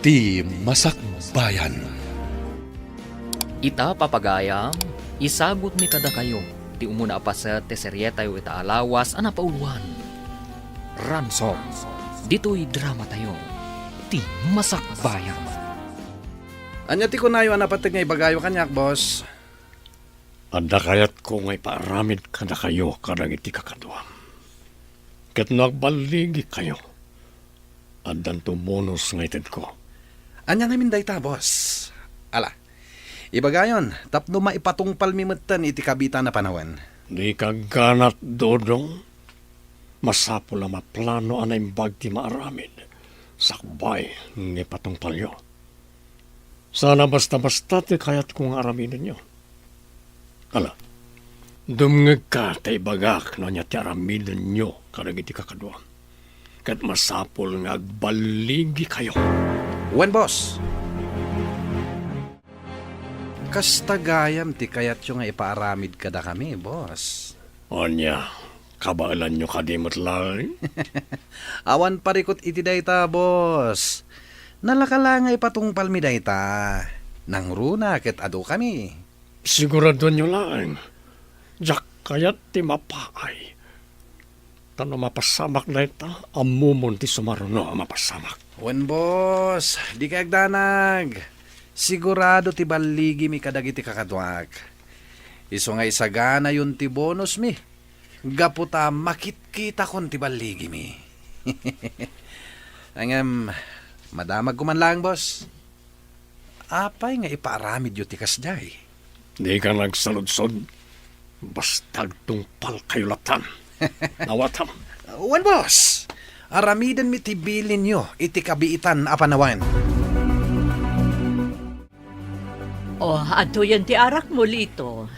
Ti Masakbayan. Ita papagayam, isabot mi kada kayo, ti umuna pa sa teseryeta yu ita alawas ana pauluan. Ransom, dito'y drama tayo, ti Masakbayan. Anya ti kunayo anapatag nga ibagayo kanyak, boss. Anda kayat ko ngay paaramid kada kayo karang iti kakaduam. Kat nagbaligi kayo. Andan tumunos nga ited ko. Anya nga minday ta, boss. Ala, ibagayon, tapno maipatungpal mimutan iti kabita na panawan. Di kaganat, Dodong. Masapo la maplano anay bagti maaramid. Sakbay, ni patungpal yo. Sana basta-basta ti kayat kong araminin nyo. Ala, dumngag ka tay bagak no niya ti araminin nyo karang iti kakaduam. Kat masapol nga agbaligi kayo. Wen, boss. Kastagayam ti kayat yung nga ipaaramid kada kami, boss. Onya, kabaalan nyo kadimot lang. Awan parikot iti dayta, boss. Nalakala nga ipatungpal mi dayta. Nang runa ket ado kami. Sigurado nyo lang. Jak kayat ti mapaay. Tano mapasamak na ita, amumon ti sumaruno mapasamak. Wen, boss, di kay agdanag. Sigurado ti baligi mi kadagiti kakadwak. Iso nga isagana yun ti bonus mi. Gaputa makit-kita kon ti baligi mi. Angam, madamag ko man lang, boss. Apay nga ipaaramid yu ti kasday. Di ka nagsaludsod. Bastag tungpal kayo latan. Nawatam. Wen, boss, aramidan mi ti bilin nyo iti kabiitan apanawan. Ato yan ti arak mo lito.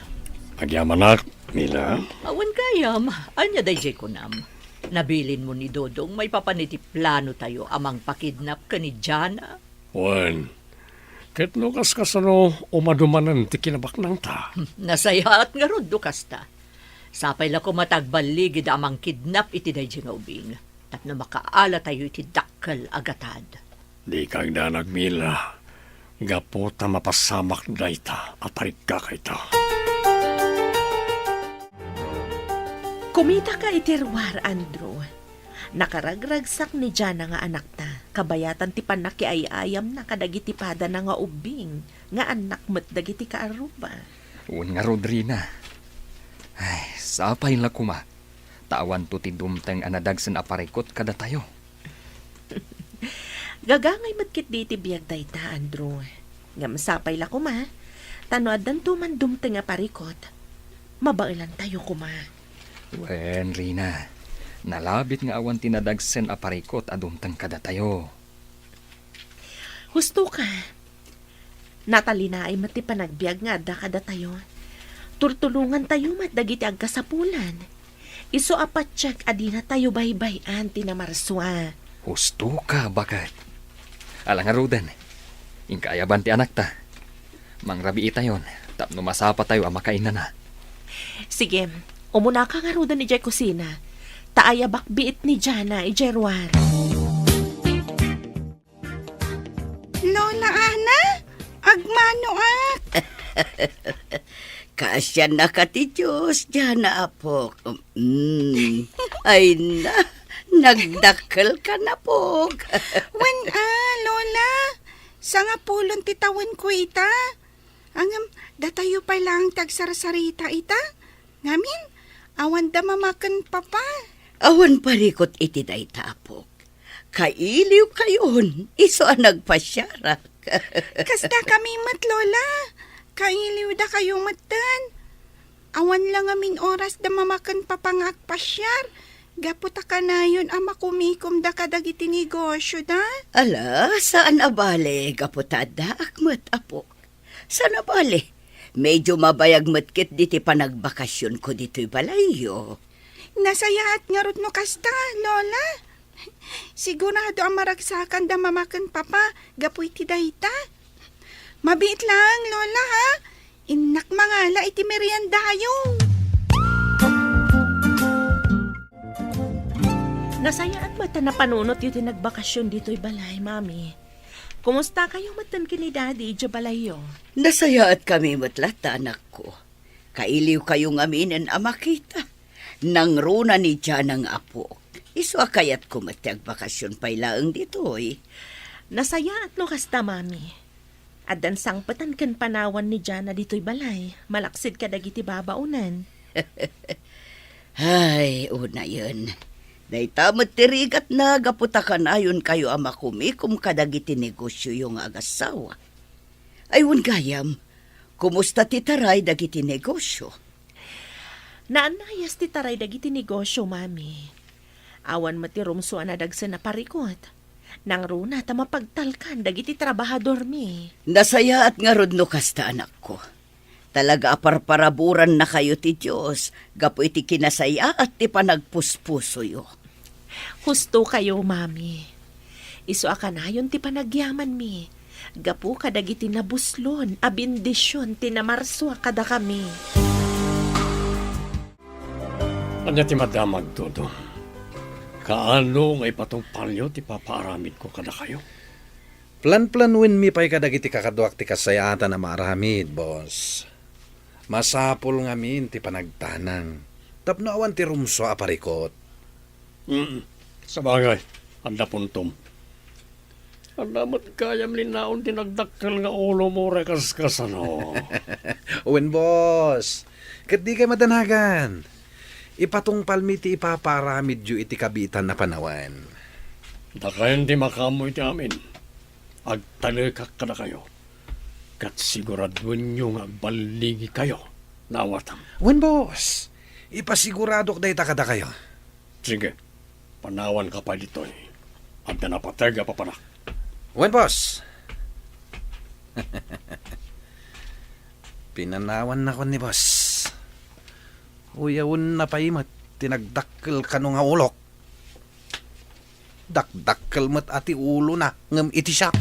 Agyamanak, Mila. Awan kayam, anya day ko nam. Nabilin mo ni Dodong may papaniti plano tayo amang pakidnap ka ni Jana. Wan, ket lukas kasano umadumanan ti kinabaknang ta. Nasaya at nga ron dukas ta. Sapay la ko matagbaligid amang kidnap iti day nga ubing. Tapno makaala tayo iti dakkel agatad. Di kang danag, Mila. Gaputa mapasamak dayta aparit ka kayta. Kumita ka iterwar, Andrew. Nakaragragsak ni Jana nga anak ta. Kabayatan ti panak ayam na kadagitipada na nga ubing. Nga anak mo't dagiti kaaruba. Un nga Rodrina. Ay, sapay la kuma. Tawan to ti dumteng anadagsen aparikot kada tayo. Gagangay matkit di ti biyag dayta, Andrew. Nga masapay la kuma. Tanoadan tuman dumteng nga parikot. Mabailan tayo kuma. Wen, Rina. Nalabit nga awan tinadagsen aparikot adumteng kada tayo. Husto ka. Natalina ay mati panagbiag nga adda kada tayo. Turtulungan tayo matdagiti agkasapulan. Iso apat check adina tayo baybayan tinamarswa. Husto ka, bakat. Alang nga Rodan. Inkaayaban ti anak ta. Mangrabi itayon. Tapno masapa tayo ang makainan na. Sige, umuna ka nga ruda ni Jay kusina. Taaya bakbiit ni Jana, Ijerwar. Lola Ana, agmano Kasya na ka ti Diyos, Jana apok. Ay na, nagdakkel ka na pok. Wen Lola, sa nga pulon titawan ko ita. Angam, datayo pa lang tagsarasarita ita. Ngamin, awan da mamakan papa. Awan parikot iti dayta apok. Kailiw kayon, iso ang nagpasyarak. Kasda kami mat, Lola. Kailiw da kayo matan. Awan lang amin oras da mamakan papangak pasyar. Gaputa ka na yun ama kumikom da kadagiti negosyo da. Ala, saan abale, kaputada akmat apok. Saan abale? Medyo mabayag matkit diti panagbakasyon ko dito'y balayo. Nasayaat nga rod no kasta, Lola. Sigurado ang maragsakan da mamakan papa, gapuy ti dayta. Mabit lang, Lola, ha? Inak mangala iti meriendayo. Nasayaan ba ta na panunot yung tinagbakasyon dito'y balay, Mami? Kumusta kayo matan ni Daddy, Jabalayo? Nasaya at kami matlata, anak ko. Kailiw kayong aminin ama kita. Nang runa ni Jan ang apo. Iso kayat ko matiag bakasyon pa ilaang dito eh. Nasaya at no kasta, Mami. At dan sangpatan kan panawan ni Jana dito'y balay. Malaksid ka dagiti babaunan. Ay, una yun. Day tamat tirigat na gaputakan ayon kayo ama kumikum kadagiti negosyo yung agasawa. Ayun gayam, kumusta titaray dagiti negosyo? Naanayas ti taray dagiti negosyo, Mami. Awan mati rumsuan na dagsa na parikot. Nang runa ta mapagtalkan dagiti trabahador mi. Nasaya at nga rodno kasta anak ko. Talaga aparparaburan na kayo ti Diyos, gapo iti kinasaya at ti panagpuspuso yo. Husto kayo, Mami. Iso akanayon ti panagyaman mi. Gapu kadagiti nabuslon, abindisyon, tinamarswa kada kami. Anya ti madamag, Dodong. Kaano nga ipatong palyo ti papaaramid ko kada kayo? Plan-planuin mi pa'y kadagiti kakaduak ti kasayatan na maramid, boss. Masapol nga min ti panagtanang. Tapno awan ti rumso aparikot. Sa bagay, anda puntom. Andamat kayam linaon tinagdakkel nga ulo mo rekas ano. Uwin, boss. Kat di kay madanagan. Ipatong palmi ti ipaparamid yu iti kabitan na panawan. Dakayan di makamoy ti amin. Agtalikak kada kayo. Kat siguraduin nyo nga baligi kayo. Nawatam. Uwin, boss. Ipasiguradok day takada kayo. Sige, panawan ka pa dito eh. At napatega pa panak. Uwin, boss. Pinanawan na ko ni boss. Uyawon na paimat, tinagdakkel ka nung nga ulok. Dakdakkel mat ati ulo na, ngam iti siya.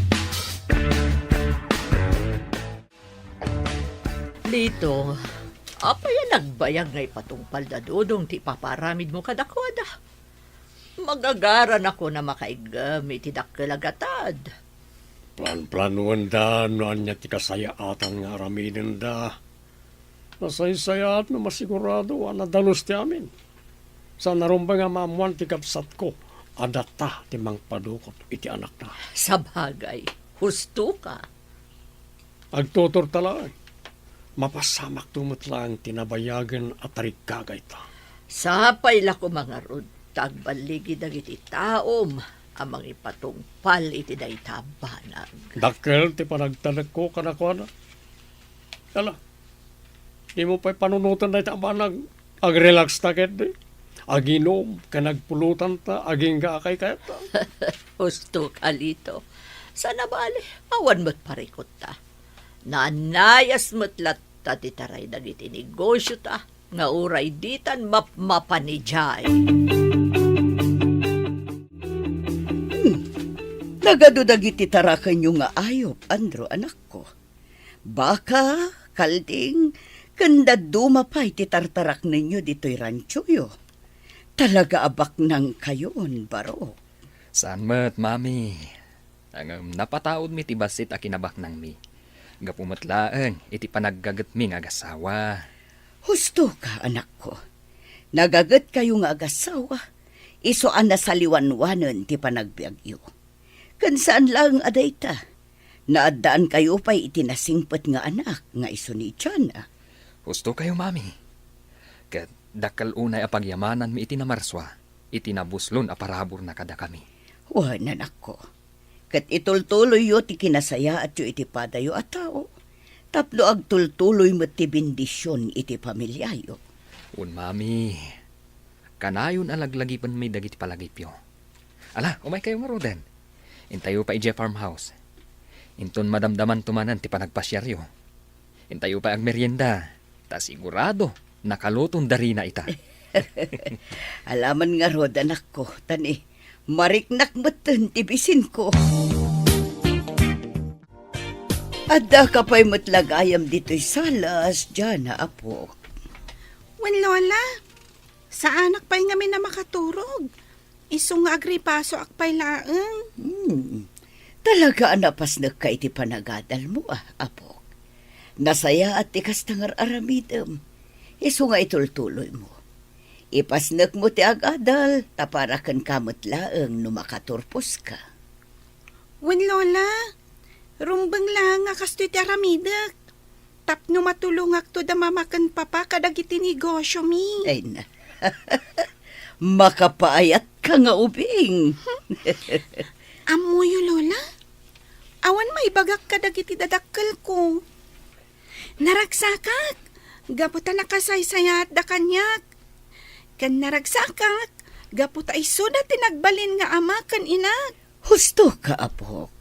Dito, apa yan nagbayag ngay patungpal da Dodong ti paparamid mo kadakwada. Magagaran ako na makaigamit ti dakkel-agatad. Plan-planuan da, noan niya ti kasayaatan nga araminin da. Nasay-sayat na masigurado, anadalos ti amin. Sa narumba nga mamuan ti kapsat ko, adata ti mangpadukot iti anak na. Sa bagay, husto ka. Agtutor talang, mapasamak tumutlang tinabayagan at tarikagay ta. Sapay la ko mga rod, tagbaligi dagiti taom, amang ipatungpal iti daytabanag. Dakkel ti panagtalag ko kanakwana. Ala, di mo pa'y panunutan na itabanag, ag-relax ta ket aginom, kanagpulutan ta, aging gaakay kaya ta. Husto ka lito. Sana bali, awan mo't parikot ta. Nanayas mo't latta ti taray dagiti negosyo ta, nga uray ditan mapanijay. Nagadudagiti tarakan nyo nga ayop, Andro, anak ko. Baka, kalding, kanda dumapay ti tartarak ninyo dito'y rancho yo. Talaga abak nang kayon, baro. Saan mat, Mami? Ang napataod mi ti basit a kinabak nang mi. Gapumatlaeng iti panaggagat mi nga agasawa. Husto ka, anak ko. Nagagat kayo nga agasawa. Isoan na saliwanwanan ti panagbiagyo. Kan saan lang aday ta? Naadaan kayo pa'y itinasingpat nga anak nga iso ni Tiana. Husto kayo, Mami. Kat dakal unay a pagyamanan mi itinamarswa, itinabuslon a parabor na kada kami. Wan, anak ko. Kat itultuloy yo ti kinasaya at yo iti padayo at tao. Tapno agtultuloy mo ti bendisyon iti pamilyayo. Un, Mami. Kanayon alaglagi pan may dagiti palagipyo. Ala, umay kayo maroden. Intayo pa ije farmhouse. Inton madamdaman tumanan ti panagpasyaryo. Intayo pa ang merienda. Ta sigurado, nakalutong dari na ita. Alaman nga rod, anak ko, tani, mariknak matan tibisin ko. Adda ka pa'y matlagayam dito'y salas, dyan na apo. Wen, Lola, sa anak pa'y ngamin na makaturog. Isong nga agripaso akpay laeng. Talaga anapas na ka iti panagadal mo apok. Nasaya at ikas tangar aramidem. Iso nga itultuloy mo. Ipasnek mo ti agadal, taparakan kamot laeng no makaturpos ka. Wen Lola, rumbang lang nga kasto iti aramidak. Tapno matulungak to da mamakan papa kadagiti negosyo mi. Ay na. Makapaayat ka nga ubing. Amoyo Lola, awan maibagak kadagiti dadakkel ko. Naragsakak, gaputa nakasaysayat da kanyak. Kan naragsakak, gaputa iso da tinagbalin nga ama kan inak. Husto ka, apok.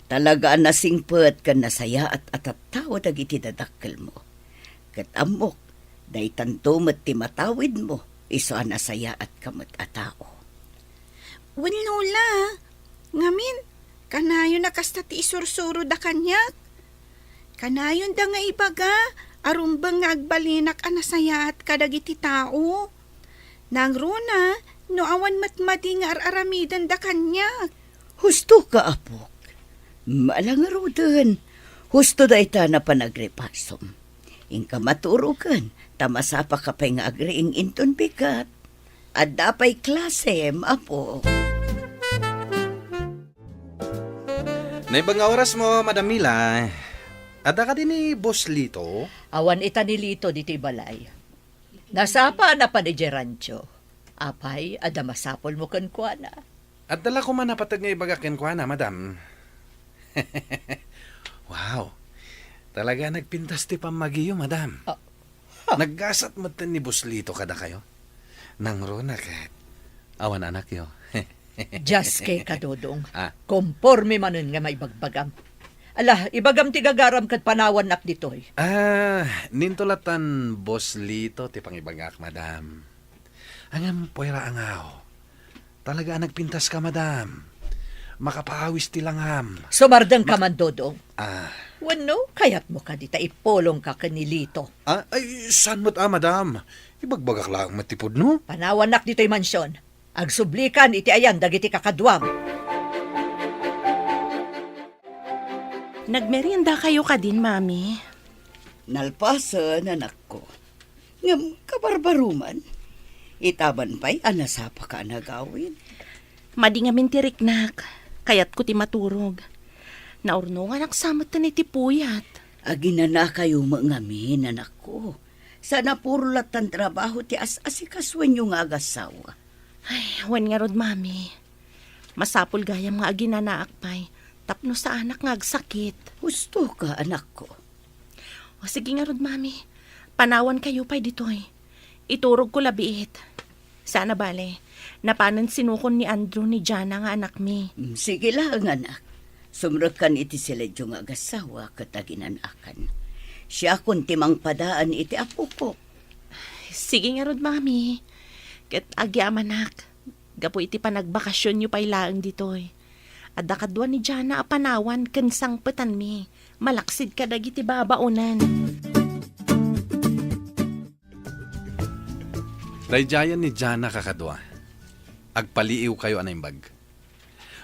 Talaga nasingpet ka nasaya at atatawa dagiti dadakkel mo. Kat amok, day tanto met ti matawid mo, iso nasaya at kamot atao. Wen Lola, ngamin, kanayo nakasta ti isursuro da kanyak. Kanayon da nga ibaga, arumbang nga agbalinak anasayat kadagiti tao. Nang runa, no awan matmadi nga araramidan da kanyak. Husto ka, apok. Malangarudan. Husto da ita na panagrepasom. Ingka maturukan, tamasapa ka pa nga agriing inton bigat. At dapay klase, apo. Naibang nga oras mo, Madam Mila. Ada ka din ni Boss Lito? Awan ita nilito diti balay. Nasapa na pa ni Gerancho. Apay, ada masapol mo kan kuana. At dala ko man napatag nga ibagakin ko na, Madam. Wow. Talaga nagpintas ti pamagiyo, Madam. Naggasat mo ni Boss Lito kada kayo. Nang rona kat. Awan anak yo. Just kay kadodong. Ah. Komporme manen nga may bagbagam. Ala, ibagam ti gagaram kat panawan nak ditoy. Nintulatan Boss Lito ti pangibagak, Madam. Angam puwera angaw. Talaga nagpintas ka, Madam. Makapaawis ti langham. Sumardang ka man, Dodong. Wano, Kayat mo ka dita ipolong ka kanilito. Ay, saan mo't Madam? Ibagbagak lang matipod, no? Panawan nak dito'y mansyon. Agsublikan iti ayan dagiti kakadwam. Nagmerienda kayo ka din, Mami. Nalpasan, anak ko. Ngam kabarbaruman. Itaban pa'y anasapa ka nagawin. Madi nga mintirik nak. Kayat ko ti maturog. Naurno nga naksamat na iti puyat. Agina na kayo mangamin, anak ko. Sana puro latan trabaho ti as-asikaswan yung agasawa. Ay, wan nga rod, Mami. Masapol gayam nga agina na akpay. Tapno sa anak nga agsakit. Gusto ka, anak ko. O sige nga rod, Mami. Panawan kayo pa'y ditoy. Iturog ko labiit. Sana bale, napanan sinukon ni Andrew ni Jana nga anak mi. Sige lang, anak. Sumrakan iti sila yung agasawa kataginanan. Siya kun timang padaan iti apo ko. Sige nga rod, Mami. Ket agyaman anak. Gapo iti panagbakasyon nyo pa'y laang ditoy. Adda kadwa ni Jana apanawan kensang petan mi. Malaksid ka dagiti babaunan. Dayjayan ni Jana kakadwa. Agpaliiw kayo anaimbag.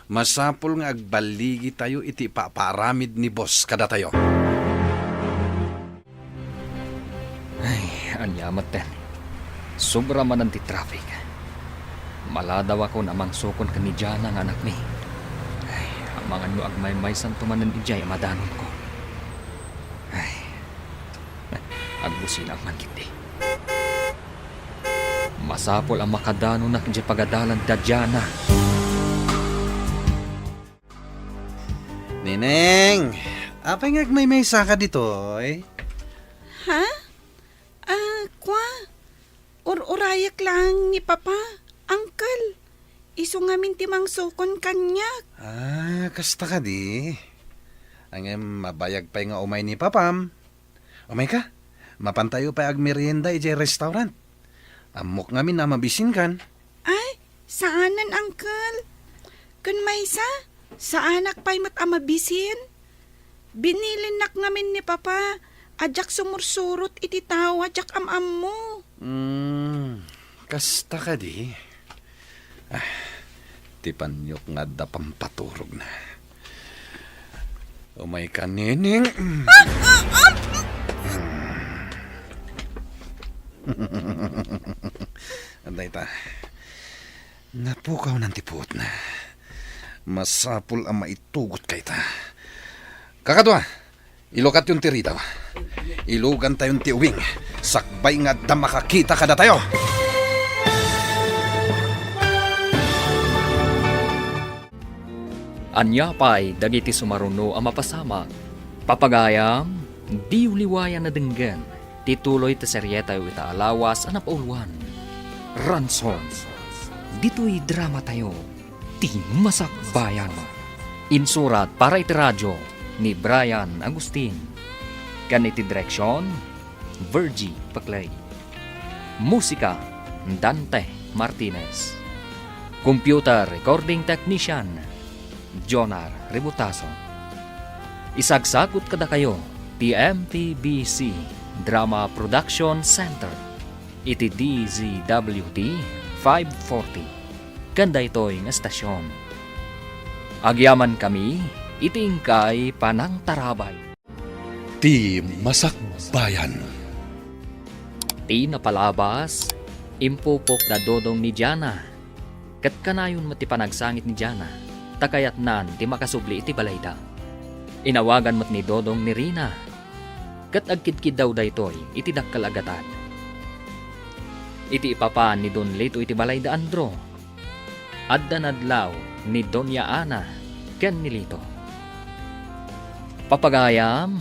Masapol nga agbaligi tayo iti paparamid ni boss kada tayo. Ay, anyamat ten. Sobra man ang ti traffic. Maladaw ako namang sukon ka ni Jana nga anak ni. Ay, ang mga nyo agmay-may santumanan ijay madanon ko. Ay, agbusin ang mankiti. Masapol ang makadano na kaya pagadalan da Jana. Nineng, apay nga agmay-may saka dito, eh? Ha? Kwa? Urayak lang ni Papa. Uncle, iso nga mintimang sukon kanyak. Kasta ka di. Ang mabayag pa nga umay ni Papam. Umay ka, mapantayo pa agmerienda ijay restaurant. Amok ngamin na mabisin kan. Ay, saanan, Uncle? Kun may sa anak pa'y matamabisin. Binilin nak ngamin ni Papa. Ajak sumursurot iti tao, ajak am mo. Kasta ka di. Tipanyok nga da pampaturog na. Umay ka, Nining. Anday ta. Napukaw ng tipot na. Masapul ang maitugot kay ta. Kakadwa, ilokat yung tiritaw. Ilugan tayong tiuwing. Sakbay nga da makakita kada tayo. Anya pa'y dagiti sumaruno ang mapasama. Papagayam, di uliwayan na denggan. Tituloy ta seryeta yu ita alawas ang napauluan. Ransom. Dito'y drama tayo. Ti Masak Bayan. Insurat para iti radyo ni Brian Agustin. Kaniti direksyon, Virgie Paclay. Musika, Dante Martinez. Computer Recording Technician, Jonar Rebutaso. Isagsakot kada kayo, TMTBC Drama Production Center. Iti DZWT 540. Kanda ito'y nga estasyon. Agyaman kami, itingkay panang tarabay. Ti Masak Bayan. Ti napalabas, impupok na dodong ni Jana. Kat kanayon mati panagsangit ni Jana, takayat nan ti makasubli iti balayda. Inawagan mat ni dodong ni Rina. Kat agkidkid daw daytoy iti dakkal agatan. Iti ipapaan ni Don Lito iti balayda Andro. Adda nadlaw ni Doña Ana ken ni Lito. Papagayam,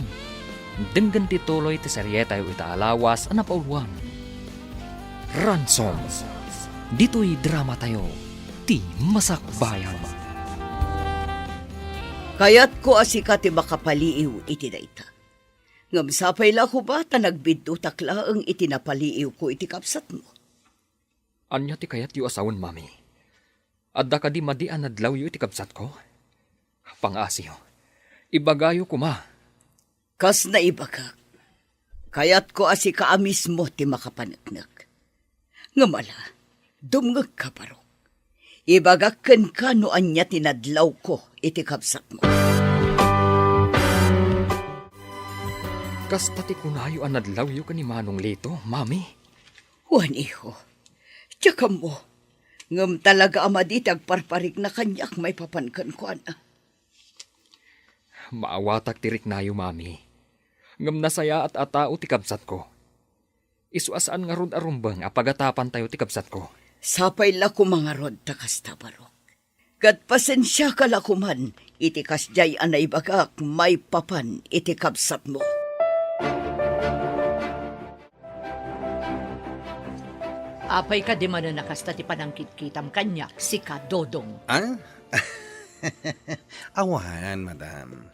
denggan tituloy ti seryeta yu ita alawas ang napauluan. Ransom. Dito'y drama tayo. Ti Masak Bayan. Kayat ko asika ti makapaliiw iti dayta. Ngam sapay la ko ba ta nagbidto taklaang iti napaliiw ko iti kapsat mo? Anya ti kayat yu asawan, mami. Adda ka di madian nadlaw yu iti kabsat ko. Pangasiyo. Ibagayo ko ma. Kas na ibagak. Kayat ko asika mismo ti makapanagnak. Ngamala, dumngag ka parok. Ibagakken ka no anya tinadlaw ko iti kapsat mo. Kas pati kunayo ang nadlaw yu ka ni Manong Lito, mami. Juan iho, tsaka mo, ngam talaga amadit agparparik na kanyak may papankan ko ana. Maawatak tirik nayo, mami. Ngam nasaya at atao ti kabsat ko. Isuasaan nga rod arumbang apagatapan tayo ti kabsat ko. Sapay la ko mga rod takas tabarok. Kat pasensya ka la kuman, iti kasjay anay bagak may papan iti kabsat mo. Apay ka di man na nakasta ti panangkit-kitam kanya, si Kadodong. Ah? Awan, madam.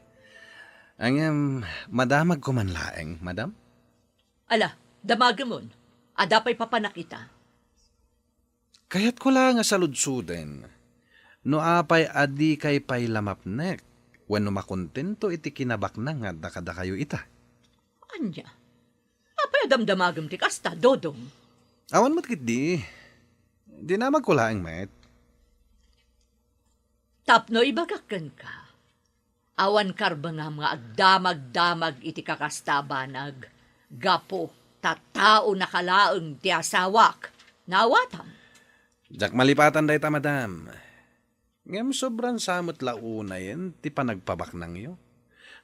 Ang madamag ko man laeng, madam? Ala, damagamon. Adapay papanakita. Kaya't ko lang nga saludsuden. No apay adi kay pay lamapnek. Wenno makontento iti kinabak na nga dakada kayo ita. Anya? Apay adamdamagam ti kasta, Dodong. Awan mo't kit di. Di na magkulaang, met. Tapno ibagakan ka. Awan karba nga mga agdamag-damag iti kakastabanag. Gapo, tatao nakalaeng ti asawak. Nawatam. Jak malipatan day ta, madam. Ngem sobrang samot launa yan, ti panagpabak nang iyo.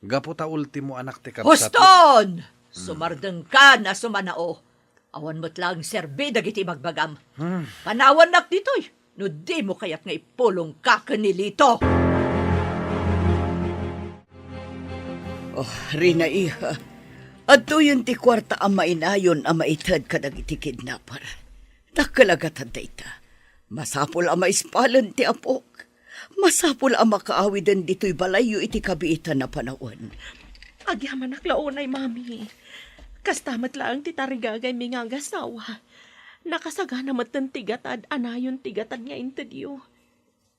Gapo ta ultimo anak ti kabsat. Huston! Sumardeng ka na sumanao. Awan mo't lang serbi dagiti magbagam. Panawan nak ditoy. No di mo kayat nga ipulong ka kanilito. Oh, Rina iha. At yun ti kwarta ang mainayon ang maitad kadag iti kidnapper. Nakalagatan dayta. Masapol ang maispalan ti apok. Masapol ang makaawidan dito'y balayo iti kabiitan na panahon. Agyaman naklaunay, mami. Kastamat lang ti tarigagay mi nga gasawa. Nakasagana matan tigatad, anayon tigatad nga intadyo.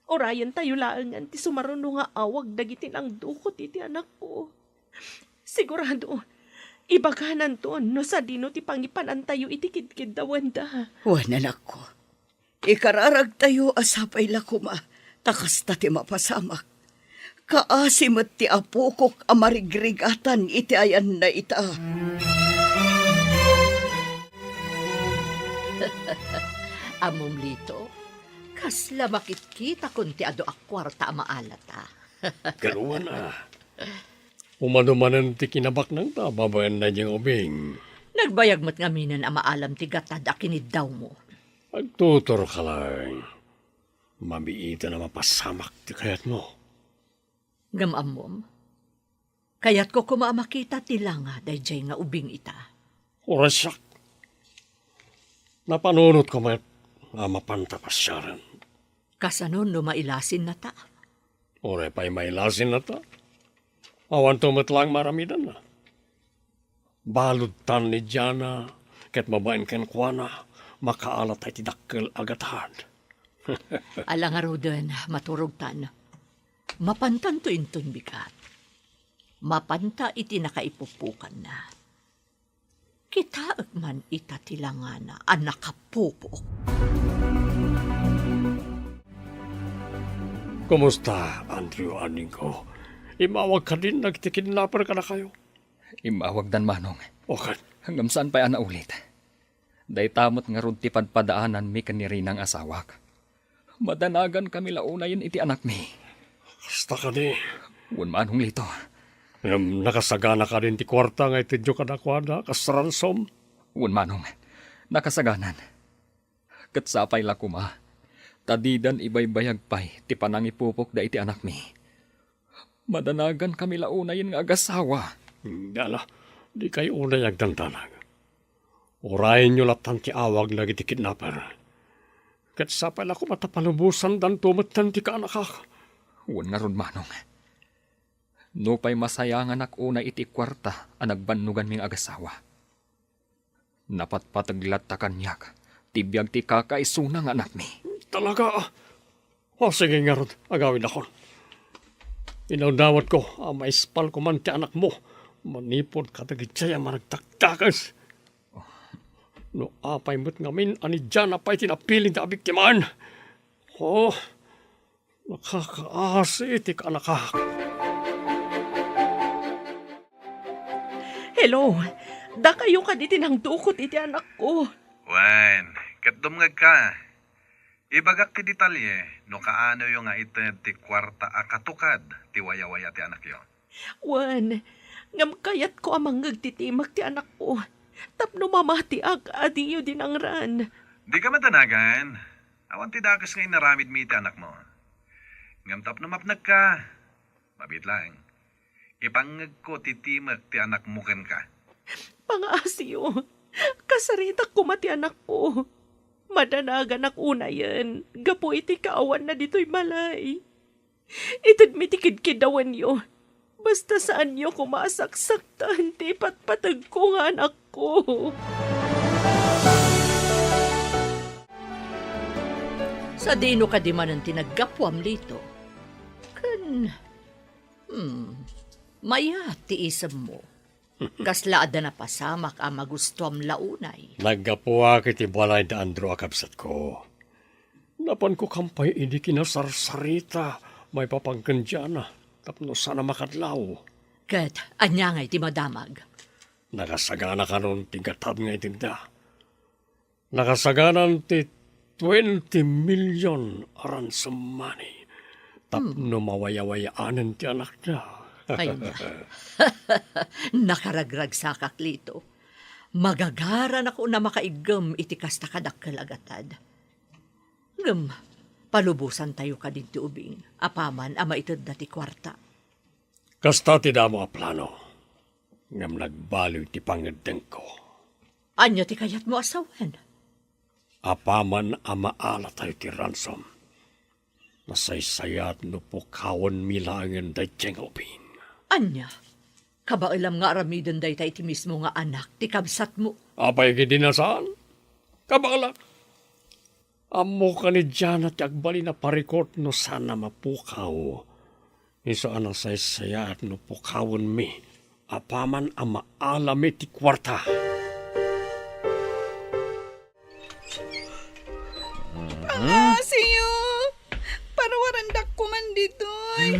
Orayan tayo laangan ti sumaruno nga awag dagitin ang dukot iti anak ko. Sigurado, ibaganan to no sa dino ti pangipanan tayo iti kidkid dawanda. Wan anak ko. Ikararag tayo asapay la kuma. Takas ta ti mapasamak. Kaasimot ti apukok amarigrigatan iti ayan na ita. Amom lito, kasla makikita kun ti ado akwarta maalata. Galuan Umanumanan ti kinabak ng babayan na niyang ubing. Nagbayag mo't ngaminan ang maalam ti gatad akinid daw mo. Agtutor ka lang. Mamiita na mapasamak ti kayat mo. Gamamom, kayat ko kumamakita ti langa dayjay nga ubing ita. Orasak. Napanunot ko may mapantapasyaran. Kasanon no mailasin na ta. Ore pa'y mailasin na ta. Awan tumot lang maramidan na. Balod tan ni Jana, ket mabain ken kuana, makaalat ay tidakkel agatan. Alang arudan, maturog tan. Mapantan to inton bigat. Mapanta iti nakaipupukan na. Kita man ita tilangana ang nakapupok. Kumusta, Andrew Anigo? Imawag ka din, nagtikidnapper ka na kayo. Imawag dan manong. Okay. Hanggang saan pa na ulit? Day tamot nga rod ti padpadaanan mi kanirinang asawak. Madanagan kami launayin iti anak mi. Kasta ka ni. Un manong lito. Nakasagana ka din ti kwarta nga itidyo ka na kwada, kasransom. Un manong. Nakasaganan. Katsapay la kuma. Tadidan ibaybayag pay ti panangipupok da iti anak mi. Madanagan kami launayin nga agasawa. Dala, di kayo unay agdantanag. Urayin nyo latan ti awag lagi ti kidnapper. Kat sapay ako matapalubusan dan tumatan ti kaanakak. Un nga ron manong. Nupay masayangan ak una iti kwarta ang nagbannugan ming agasawa. Napatpataglat ta kanyak. Tibiyag ti kakaisunang anak mi. Talaga. O sige nga ron, agawin ako. Inaudawat ko, maispal ko man ti anak mo. Manipod ka tagitsaya maragtaktakas. No apay mo't ngamin, ani dyan apay tinapilin ta abiktimaan. Oh, nakakaasi iti ka anak. Hello, da kayo ka di tinangdukot iti anak ko. Wan, katdumngag ka. Ibagak ti detalye, no kaano yung nga ito ti kwarta akatukad, ti waya-waya ti anak yo. Wan, ngam kayat ko amang nagtitimak ti anak ko. Tapno mamati adiyo din ang ran. Di ka matanagan. Awan ti dakas nga inaramid mi ti anak mo. Ngam tapno mapnag ka. Mabit lang. Ipangag ko ti timak ti anak mo ken ka. Pangaasiyo, kasaritak ko mati anak ko. Madanagan ak una yan. Gapo iti kaawan na dito'y malay. Itad mitikid-kidawan yo. Basta saan yo kumasaksaktan, di patpatag ko nga anak ko. Sa dino ka di man ang tinagapwam lito. Maya ti isam mo. Kaslaada na pasamak ang magustuam launay. Naggapuwa kiti balay da Andrew akabsat ko. Napan ko kampay ini kinasarsarita. May papagkandyana. Tapno sana makadlaw. Kat, anya nga iti madamag. Nakasagana ka nun tigatad nga itinda. Nakasagana ti 20 million ransom money. Tapno mawaya-wayaanan ti anak niya. Ay na. Nakaragrag sa kaklito. Magagaran ako na makaigam iti kasta kadakkalagatad. Gam, palubusan tayo ka din ti ubing. Apaman ama itod na ti kwarta. Kasta ti damo a plano. Ngam nagbaliw ti pangadeng ko. Anya ti kayat mo asawan? Apaman ama ala tayo ti ransom. Nasaysayat no po kawon milangan da ubing. Anya, kabailam nga aramidan day tayo ti mismo nga anak, ti kabsat mo. Apay kidinasaan? Kabala. Amo ka ni Jana ti agbali na parikot no sana mapukaw. Iso anang saysayat no pukawon mi. Apaman ama alami ti kwarta. Pangasiyo! Parawarandak ko man dito'y.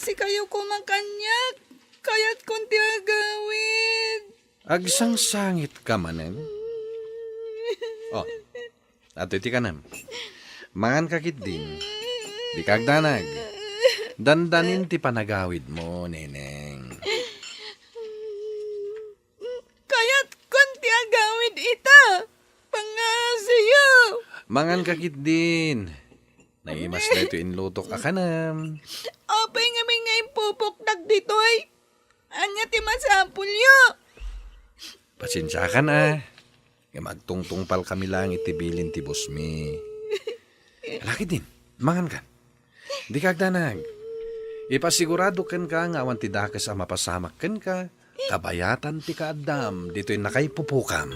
kasi kayo kumakanyak. Kaya't kunti agawid. Agsang sangit ka manen. Oh, ato iti kanam. Mangan kakit din. Di kagdanag. Dandanin ti panagawid mo, neneng. Kaya't kunti agawid ita. Pangasiyo. Mangan kakit din. Naimas na ito inlutok akanam. Apay nga may ngayon pupukdag ditoy. Anya ti masapulyo. Pasensya ka na. Magtungtungpal kami lang itibilin ti busmi. Laki din, mangan ka. Di kagdanag. Ipasigurado ken ka nga awan ti dakas a mapasamak ken ka. Kabayatan ti kaadam, dito'y nakaipupukam.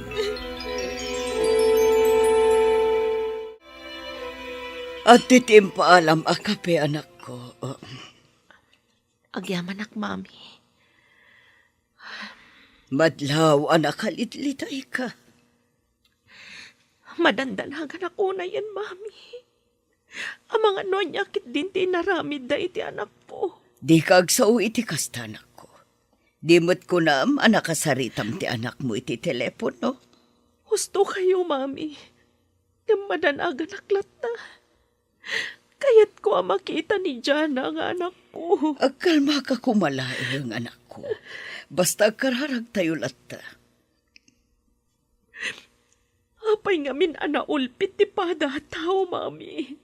At titimpaalam akape anak ko. Agyaman ak, mami. Madlaw anak kalitlitay ka. Madandalagan ako na yan, mami. Ang mga nonyakit din tinaramid da iti anak ko. Di ka agsaw iti kasta anak ko. Di mo't ko na anak kasaritam ti anak mo iti telepono. Husto kayo, mami. Gammadanagan aklat na. Kaya't ko ang makita ni Jana ang anak ko. Agkalma ka kumalae ang anak ko. Basta kararag tayo latta. Apay ngamin anaulpit ti pada tao, mami.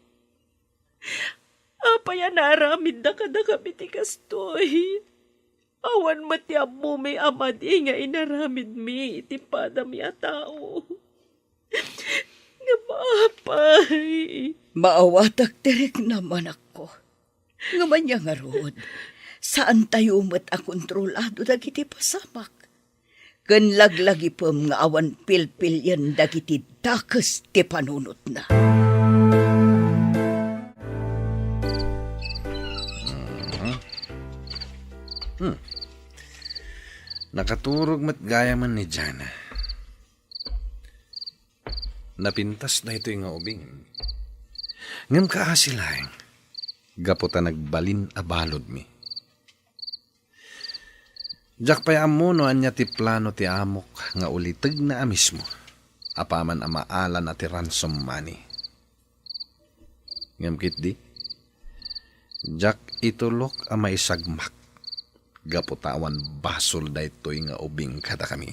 Apay anaramid da kada kami ti kastoy. Awan matiab mo may amadi nga inaramid mi iti pada mi a tao. Nga maapay. Maawatak tirik naman ako. Ngaman niya nga rood. Saan tayo umat a kontrolado dagiti pasamak? Ken laglagi pem nga awan pilpil yan dagiti dakes ti panunot na. Nakaturog mat gaya man ni Jana. Napintas na ito yung ubing. Ngam kaasilang, gaputa nagbalin abalod mi. Jak pay amuno anya ti plano ti amok nga uliteg na amismo. Apaman amaala na ti ransom money. Ngam kit di, jak itulok a maisagmak. Gaputawan basol da ito'y nga ubing kada kami.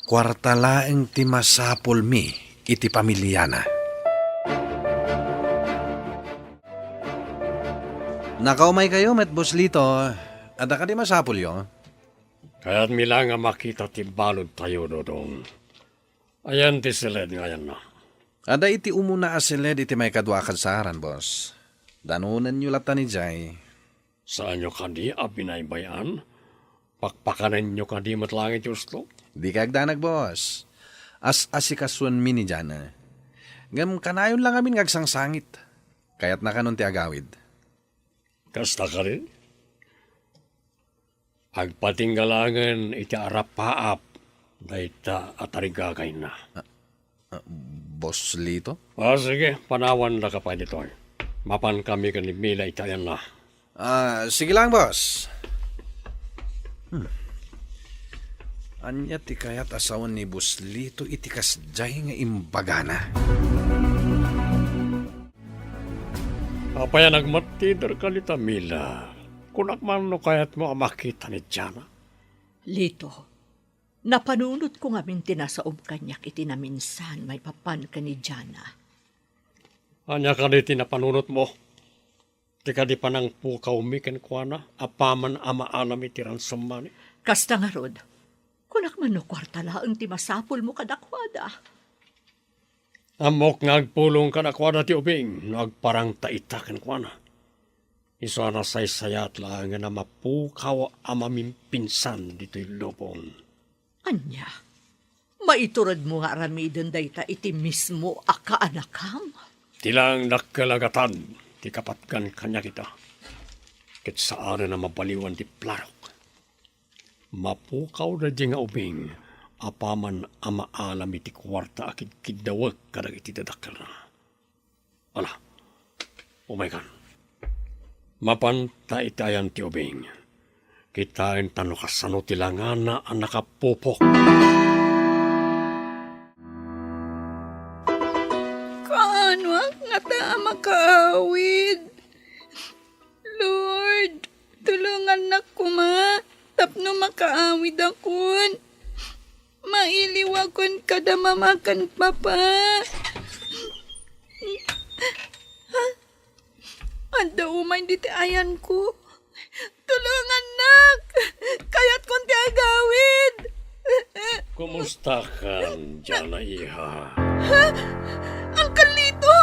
Kwartalaeng ti masapol mi iti pamilyana. Nakaumay kayo, met Boslito. Ada ka di masapol yo? Kaya't mila nga makita ti balod tayo, Dodong. Ayan ti silid ngayon na. Ada iti umuna asiled iti may kadwa kadsaran, boss. Danunan nyo lata ni Jay. Saan nyo kadi abinaybayan? Pakpakanan nyo kadi matlangit yusto? Di kagdanag, boss. As asikasuan mi ni Jana. Ngam kanayon lang amin ngagsangsangit. Kaya't nakanon ti agawid. Kasta ka rin? Agpatinggalangan iti arap paap. Dahita atarigagay na. Boss Lito? Sige, panawan na ka pa dito. Mapan kami kanimila itayan na. Sige lang, boss. Anya ti kayat asawan ni Boss Lito itikas jay nga imbagana. Apaya nagmatidar ka ni Tamila. Kunak man no kayat mo makita ni Jana. Lito, napanunod ko nga minti na sa kanyak iti na minsan may papan ka ni Jana. Anya ka di tinapanunot mo. Tika di pa nang pukaw miken kwa na, apaman ama alam itiran sumani. Kasta nga rod, kunak man no kwarta laang ti masapul mo kadakwada. Amok nga agpulong ka na kwa na ti ubing, no agparang taitaken kwa na. Iso na saysayat lang nga na mapukaw amaming pinsan dito'y lobong. Anya, maiturad mo nga aramidon dayta iti mismo akaanakam. Tilang nakalagatan, ti kapatkan kanya kita. Kit saan na mabaliwan ti plarok. Mapukaw na di nga ubing, apaman ama alam iti kwarta akid kidawag kadag iti dadakal na. Ala, umay kan. Mapanta itayan ti ubing. Kitain tano kasano tilangana ang nakapupok. Kaano nga ta makaawid? Lord, tulungan na ko ma. Tapno makaawid akon. Mailiwakon kada mamakan papa. Anda umay diti ayan ko. Tulungan nak. Kayat kon ti agawid. Kumusta ka, Jana Iha? Uncle Lito!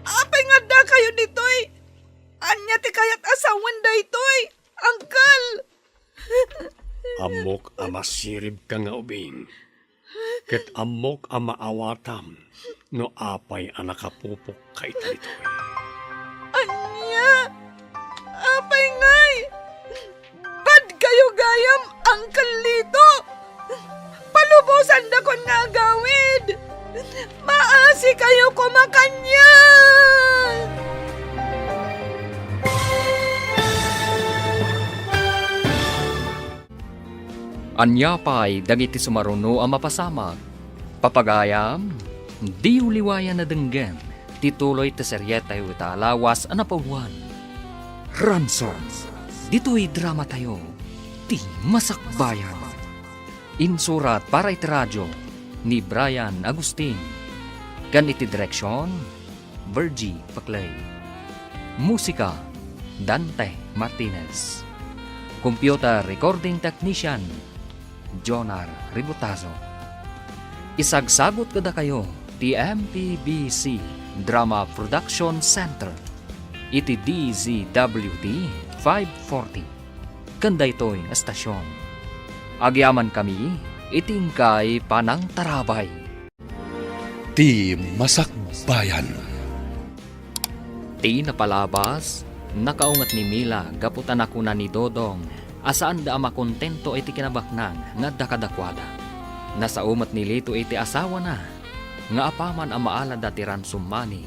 Apay nga da kayo ditoy. Anya ti kayat asawan da itoy. Uncle! Amok amasirib ka nga ubing. Ket amok amaawatam no apay ang nakapupok ka italitoy. Anya! Apay ngay! Bad kayo gayam, Uncle Lito! Palubusan da kon nga agawid! Maasi kayo kumakanya! Anya pa'y dagiti sumaruno ang mapasamag. Papagayam, di uliwayan na denggen, tituloy ta seryeta yu ita alawas ang napauwan. Ransom, dito'y drama tayo, ti masakbayan. Insurat para iti radyo ni Brian Agustin. Kan iti direksyon, Virgie Paclay. Musika, Dante Martinez. Computer Recording Technician, Jonar Ributazo. Isagsagot kada kayo, ti MPBC Drama Production Center. Iti DZWD 540. Kanda ito'y estasyon. Agyaman kami, itingkay panang tarabay. Ti Masakbayan. Ti napalabas, nakaungat ni Mila, gaputan ako na ni Dodong, asaan da ama kontento iti kinabaknang nga dakadakwada. Nasa umat ni Lito iti asawa na, nga apaman ang maala dati ransumani,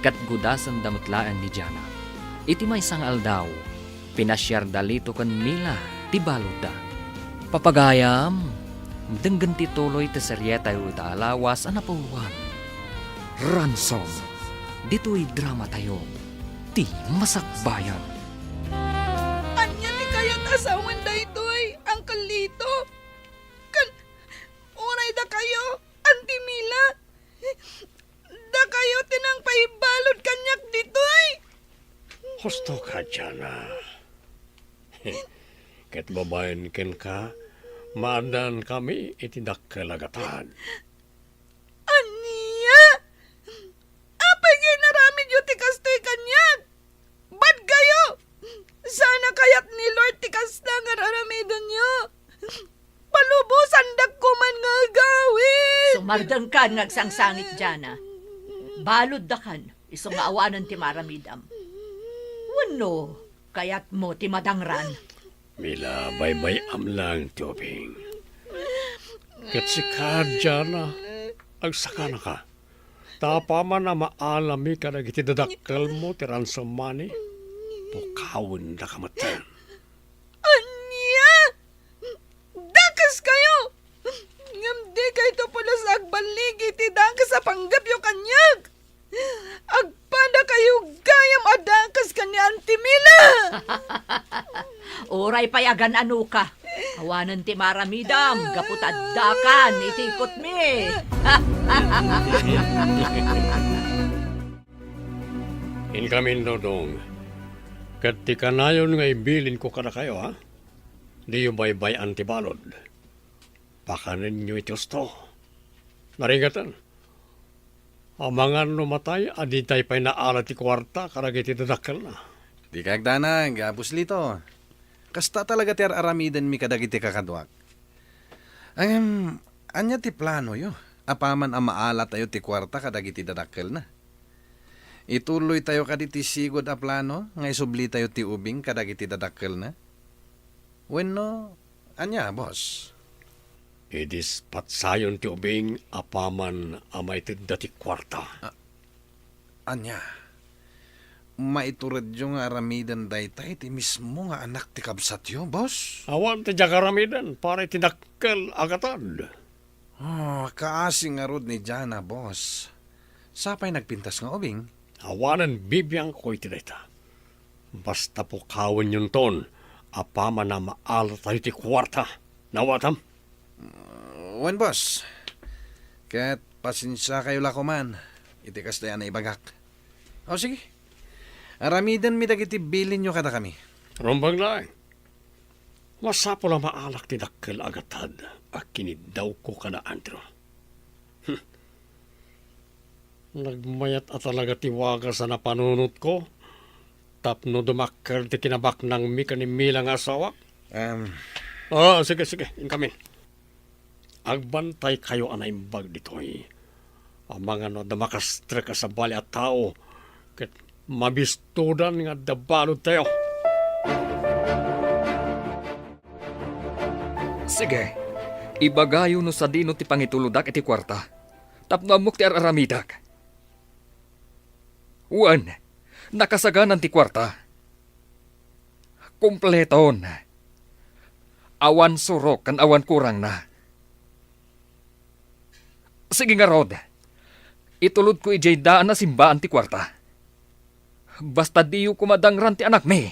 kat gudasan damutlaan ni Jana. Iti may sangal daw, pinasyar da Lito kan Mila, ti balod da. Papagayam, denggan ti tuloy ti seryeta yu ita alawas ang napuluan. Ransom, dito'y drama tayo, ti masakbayan. Anya ti kayat asawan da itoy, Uncle Lito. Kan, uray da kayo, Auntie Mila. Da kayo tinang paibalod kanyak ditoy. Husto ka, Jana. Ket babayan ken ka, maadan kami itidak kalagatan. Anya? Apay ginaramid yu ti kastoy kanyak. Bad kayo. Sana kayat ni Lord ti kasta nga raramidan nyo. Palubusan dagkuman nga gawin. Sumardang kan ngagsangsangit Jana. Balod da kan, isong maawanan ti maramidam. Wano, kayat mo ti madangran. Mila, baybay amlang tubing. Ket si ka, Jana, agsaka na ka. Tapaman na maalami ka na itidadakal mo ti ransom money. Pukawin na kamatan. Anya! Dakas kayo! Ngamdi kayo to pala sa agbaligi ti dakas sa panggap yung kanyag. Agpada kayo gayam adakas ka ni Auntie Mila. Oray payagan ano ka. Kawanan ti maramidam, gaputaddakan, itikot mi. Inkamin Dodong. Katika nayon nga ibilin ko kada kayo, ha? Di yung baybay antibalod. Pakanin nyo iti gusto. Narigatan. Amangan numatay, aditay pa'y naalat ti kwarta, karagit itadakal na. Di kagdanag, Apos Lito. Kasta talaga ti aramidan mi kadagiti kakadwak. Anya ti plano yo. Apaman ang maala tayo ti kwarta kadagiti dadakkel na. Ituloy tayo kaditi sigod a plano, ngay subli tayo ti ubing kadagiti dadakkel na. Wenno, anya, boss? Idis patsayon ti ubing apaman amay ti dati kwarta. Anya, maiturad yung aramidan daytay ti mismo nga anak ti kabsat yo, boss. Awan ti jagaramidan, para tinakkel agatad. Kaasing nga rod ni Jana, boss. Sapay nagpintas nga ubing. Awanan bibiyang ko iti dayta. Basta po kawan yun ton, apama na maala tayo ti kwarta. Nawatam? Wan, boss. Kat pasensya kayo lakuman. Itikas na yan na ibagak. O sige. Aramidan mi dagiti bilin nyo kada kami. Rumbang lang. Masapo na maalak ti dakkel agatad. Akinidaw ko ka na, Andrew. Nagmayat at talaga tiwaga sa napanunot ko. Tapno dumakkel ti kinabak ng mika ni Milang asawa. Sige. Inkamin. Agbantay kayo anaimbag ditoy. Ang mga no damakastre ka sa bali at tao. Kat mabistudan nga dabalod tayo. Sige, ibagayo no sa dino ti pangituludak iti kwarta. Tapno amok ti araramidak. Uwan, nakasaganan ti kwarta. Kumpleton. Awan surok kan awan kurang na. Sige nga Rod, itulod ko ijay daan na simbaan ti kwarta. Basta diyo kumadangran ti anak mi.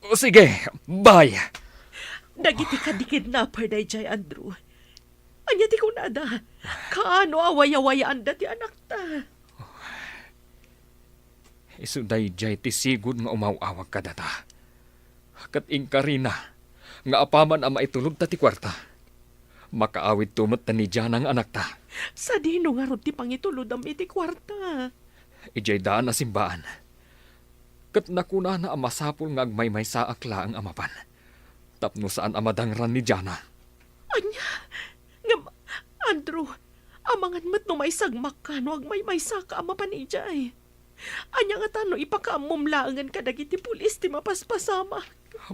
O sige, bye. Dagiti ka di kidnapper day jay, Andrew. Anya ti kunada. Kaano away-awayaan da ti anak ta. Isuday jay ti sigud nga umawawag ka data. Kat inkarina, nga apaman ang maitulog ta ti kwarta. Makaawid tumot ta ni Jana ang anak ta. Sa dino nga rod ti pangitulod am iti kwarta. Ijay daan na simbaan. Kat nakuna na ang masapul nga agmay-may sa akla ang amapan. Tapno saan amadangran ni Jana. Anya, nga, Andrew, amangan mat no may sagmak ka no agmay-may sa ka amapan ijay. Anya nga tano ipakaamumlaangan ka dagiti pulis ti mapaspasama.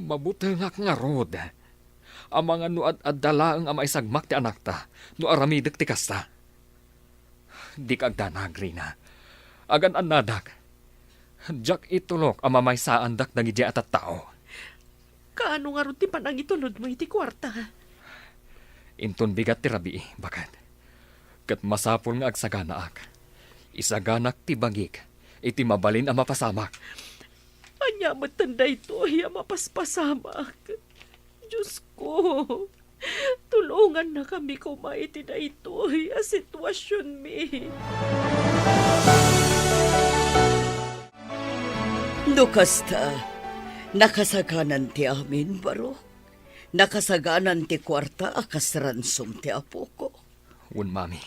Mabuti nga Rod. Ang mga nuad at dalaang ang maisagmak ti anak ta, no aramidak ti kasta. Di kagdanag, Rina. Agan anadak. Diyak itulok ang mamaysaan dak ng iji at tao. Kaano nga ron ti panang itulod mo iti kwarta? Inton bigat ti rabi, bakat. Kat masapul nga agsaganaak. Isaganak ti bagik, iti mabalin ang mapasamak. Anya matanda ito ay mapaspasamak. Diyos ko, tulungan na kami kumaiti na ito ay sitwasyon mi. Nukasta, nakasaganan ti amin, baro. Nakasaganan ti kwarta akas ransom ti apo ko. Un mami,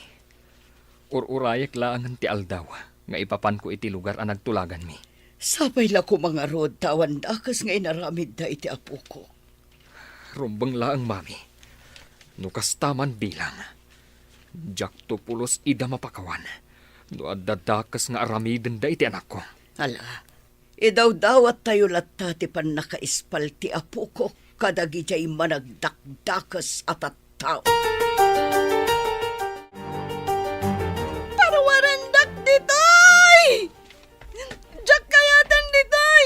ururayek laangan ti aldaw, nga ipapan ko iti lugar ang nagtulagan mi. Sabay la ko mga rod tawan akas nga inaramid da iti apo ko. Rumbang laang mami, nukastaman bilang. Diyak to pulos ida mapakawan, no adadakas nga aramiden da iti anak ko. Ala, idaw-dawat tayo latta ti pan nakaispal ti apo ko kadagi jay managdakdakas at at tao. Parawarandak ditoy! Diyak kayatan ditoy!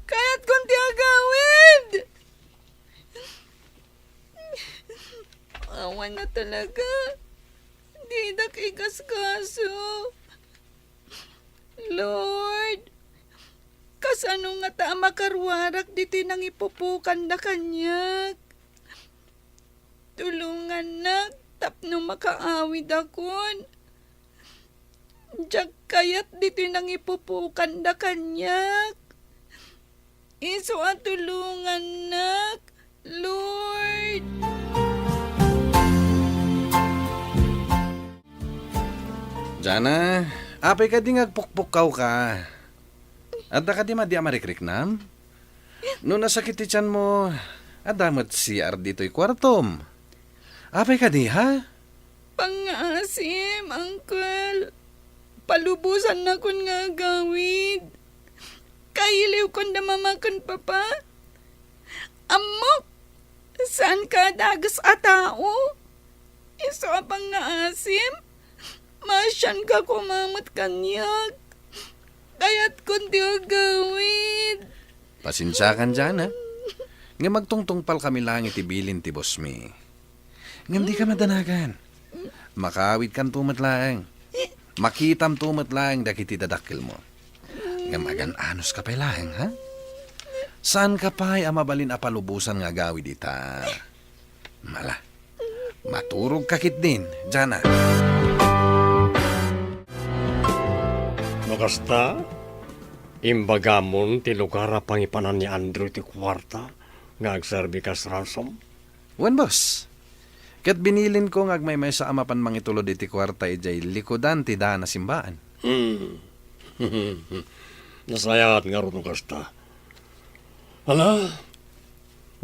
Kayat kong ti agawid! Awan na talaga. Di dak ikas-kaso. Lord, kasano nga ta makarwarak diti nang ipupukan na kanyak. Tulungan na, tapno makaawid akon. Diyak kayat diti nang ipupukan na kanyak. Iso at tulungan nak, Lord. Jana, apay ka di ngagpukpukaw ka. At ka di madi amarikrik-nam? No nasakit ti tiyan mo, adamat si dito'y kwartom. Apay ka di, ha? Pangasim, Uncle. Palubusan na kon nga gawid. Kailiw kon da mamakon, Papa. Amok, saan ka dagas a tao? Iso apang nga asim. Masyan ka kumamot kanyak. Kaya't kundi ang gawin. Pasensyakan dyan, ha? Nga magtungtungpal kami lang itibilin ti boss mi. Nga di ka madanagan. Makawit kan tumatlaang. Makitam tumatlaang dakiti dadakil mo. Nga magan-anos ka pa lang, ha? Saan ka pa'y amabalin apalubusan nga gawi dita? Mala, maturog kakit din, dyan na. Nakasta, imbagamon ti lugar a pangipanan ni Andrew ti kwarta nga agserbi kas ransom. Wan boss, kat binilin ko nga agmay sa amapan mangitulod iti kwarta ijay likodan ti daan na simbaan. Nasayat nga ron kasta. Hala,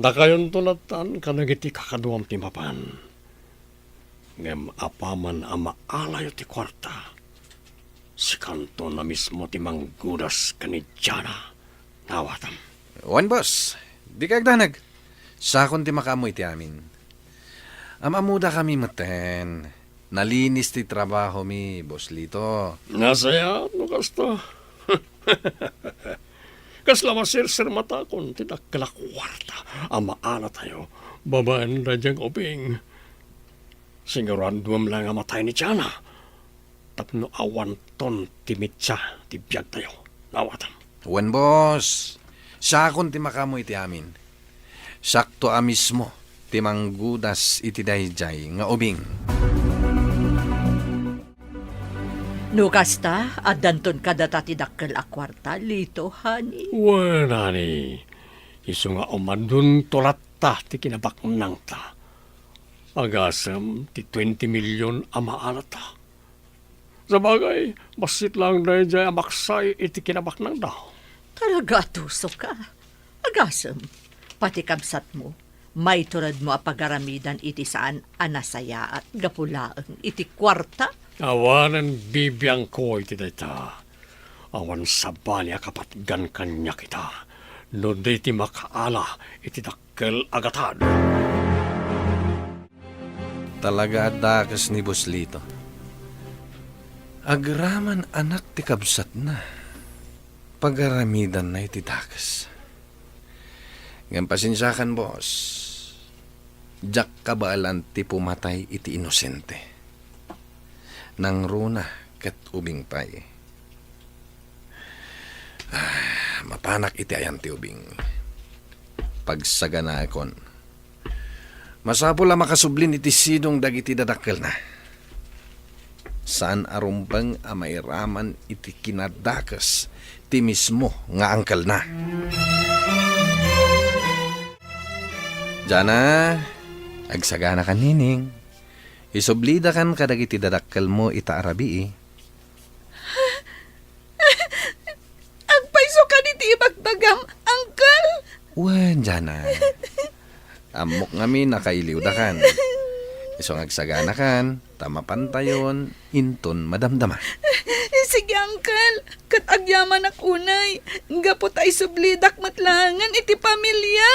dakayon tulatan kanagiti kakaduam ti mapan. Ngem apaman ama alayo ti kwarta. Si kanto na mismo ti manggudas kanidyana. Nawatam. Wan boss, di ka agdanag. Sakon ti makamoy ti amin. Amamuda kami maten. Nalinis ti trabaho mi, boss Lito. Nasayat no kasta. Kaslama sir matakon, tidak kwarta, ama ana tayo, babaan na diyang ubing. Siguran duwam lang ang matay ni Tiana. Tapno awan ton timitsa, tibiyag tayo, nawatam. Wan boss, sakon ti makamoy ti amin. Sakto a mismo, ti manggudas iti dayjay nga ubing. No kasta, at danton kada tatidakkel a kwarta, Lito, honey. Wala ni, iso nga umandun tolata ti kinabaknang ta. Agasam ti 20 milyon ama alata. Sa bagay, basit lang na dyan amaksay iti kinabaknang daw. Talaga tuso ka. Agasem, pati kamsat mo, may turad mo a pagaramidan iti saan anasaya at gapulaang iti kwarta. Awanan bibiyang ko iti dayta. Awan sabali kapatgan kanya kita. No ti makaala iti dakkel agatad. Talaga dakas ni Boss Lito. Agraman anak ti kabsat na. Pagaramidan na iti dakas. Ngayon pasensyakan, boss. Jak kabaalan ti pumatay iti inosente. Nang runa kat ubing pay. Mapanak iti ayan ti ubing. Pagsagana akon. Masapo la makasublin iti sidong dagiti dadakkel na. Saan arumbang amairaman iti kinadakas ti mismo nga angkel na. Jana, agsagana kan nining. Isublida kan kadagiti dadakkel mo ita arabi. Agpaiso ka ni ti ibagbagam, Uncle. Wan, Jana. Amok ngami nakailiw da kan. Isong agsagana kan, tamapantayon, inton madamdama. Sige, Uncle. Kat agyaman ak unay. Gapot ay sublidak matlangan iti pamilya.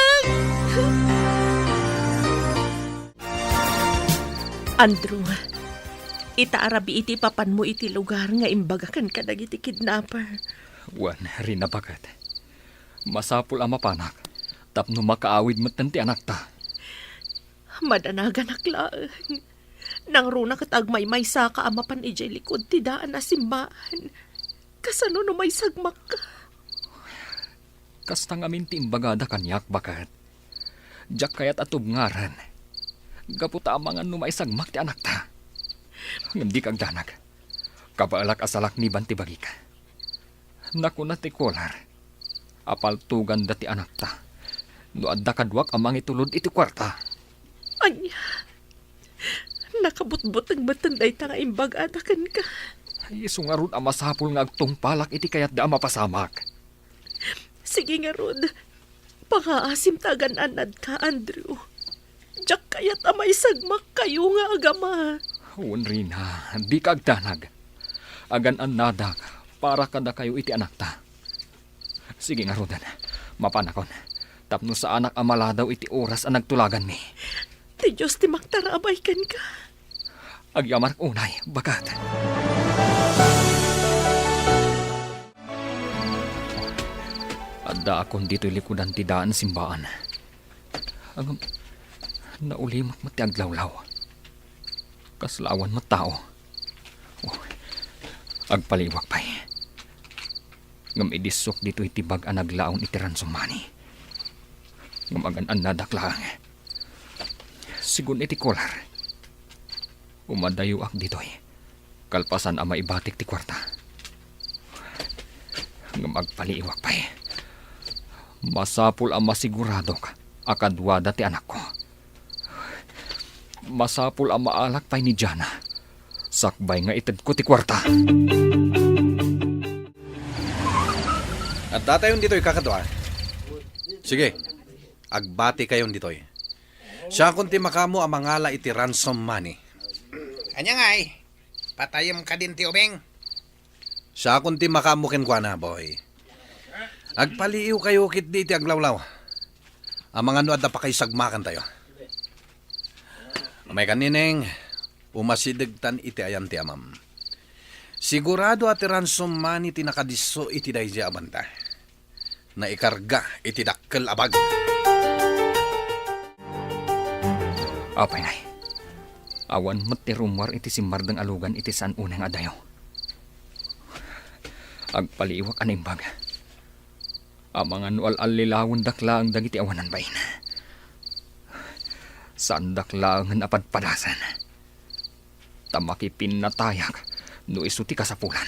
Andrew, itaarabi iti papan mo iti lugar nga imbagakan ka dagiti kidnapper. Wan, rin na bagat. Masapul ang mapanak. Tapno makaawid matan ti anak ta. Madanagan aklaan. Nang runa kat agmay sa ka amapan ijay likod ti daan na simbahan. Kasano no may sagmak ka? Kastang amin ti imbagada kanyak bakat. Diyak kayat atub ngaran. Gaputa amangan no may sagmak ti anak ta. Hindi kang danag. Kabaalak asalak ni banti bagi ka. Nakuna ti kolar. Apaltugan dati anak ta. No adda kadwak amang itulod iti kwarta. Anya, nakabutbut ang matanday ta nga imbagadakan ka. Ay, sungarod ang masapul nga agtungpalak iti kayat da mapasamak. Sige nga, Rod. Pangaasim tagan anad ka, Andrew. Diyak kayat amay sagmak kayo nga agama. Rina, di ka agdanag. Agan anadak para kada kayo iti anak ta. Sige nga, Rodan. Mapanakon. Tapno sa anak amala daw iti oras ang nagtulagan mi. Ti Diyos ti maktarabay kan ka. Agyaman unay, bagat. Adda akong dito'y likudan ti daan simbaan. Ang naulimak mati aglawlaw. Kaslawan mat tao. Oh, agpaliwak pa'y. Ngam idisok dito itibag ang naglaon itiran sumani. Ngam agan ang nadaklang. Sigun iti kolar. Umadayo ak dito'y. Kalpasan ang maibatik ti kwarta. Ngam agpaliwak pa'y. Masapul ang masiguradok akadwada ti anak ko. Masapul ang maalak pa'y ni Jana. Sakbay nga ited ko ti kwarta. At datayon dito'y kakadwa. Sige, agbati kayon dito'y. Siya kunti makamo ang mangala iti ransom money. Anya nga patayom ka din ti ubeng. Siya kunti makamo kenkwa na, boy. Agpaliiw kayo kit di iti aglawlaw. Ang mga nuad na pa kayo sagmakan tayo. May kanineng, umasidigtan iti ayan ti amam. Sigurado at ransom money tinakadiso iti daydi abanta. Na ikarga iti dakkel abag. Apay nay. Awan mat ti rumor iti simmardang alugan iti san unang adayo. Agpaliwak animbag. Ang mga nual alilawon dakla ang dagiti awanan bayin. Saan dakla ang napadpadasan. Tamakipin na tayak no isuti kasapulan.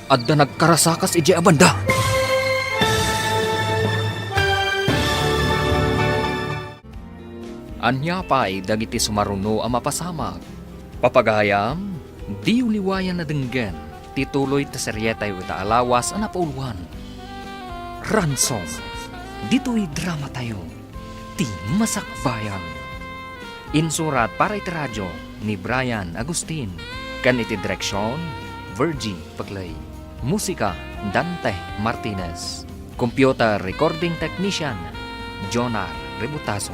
Adda nagkarasakas iji abanda. Anya pa'y dagiti sumaruno ang mapasamag. Papagayam, di uliwayan na denggan. Tituloy ta seryetay ita alawas ang napauluan. Ransom. Dito'y drama tayo. Ti Masakbayan. Insurat para iti radyo ni Brian Agustin. Kan iti direksyon, Virgie Paglay. Musika, Dante Martinez. Computer Recording Technician, Jonar Rebutaso.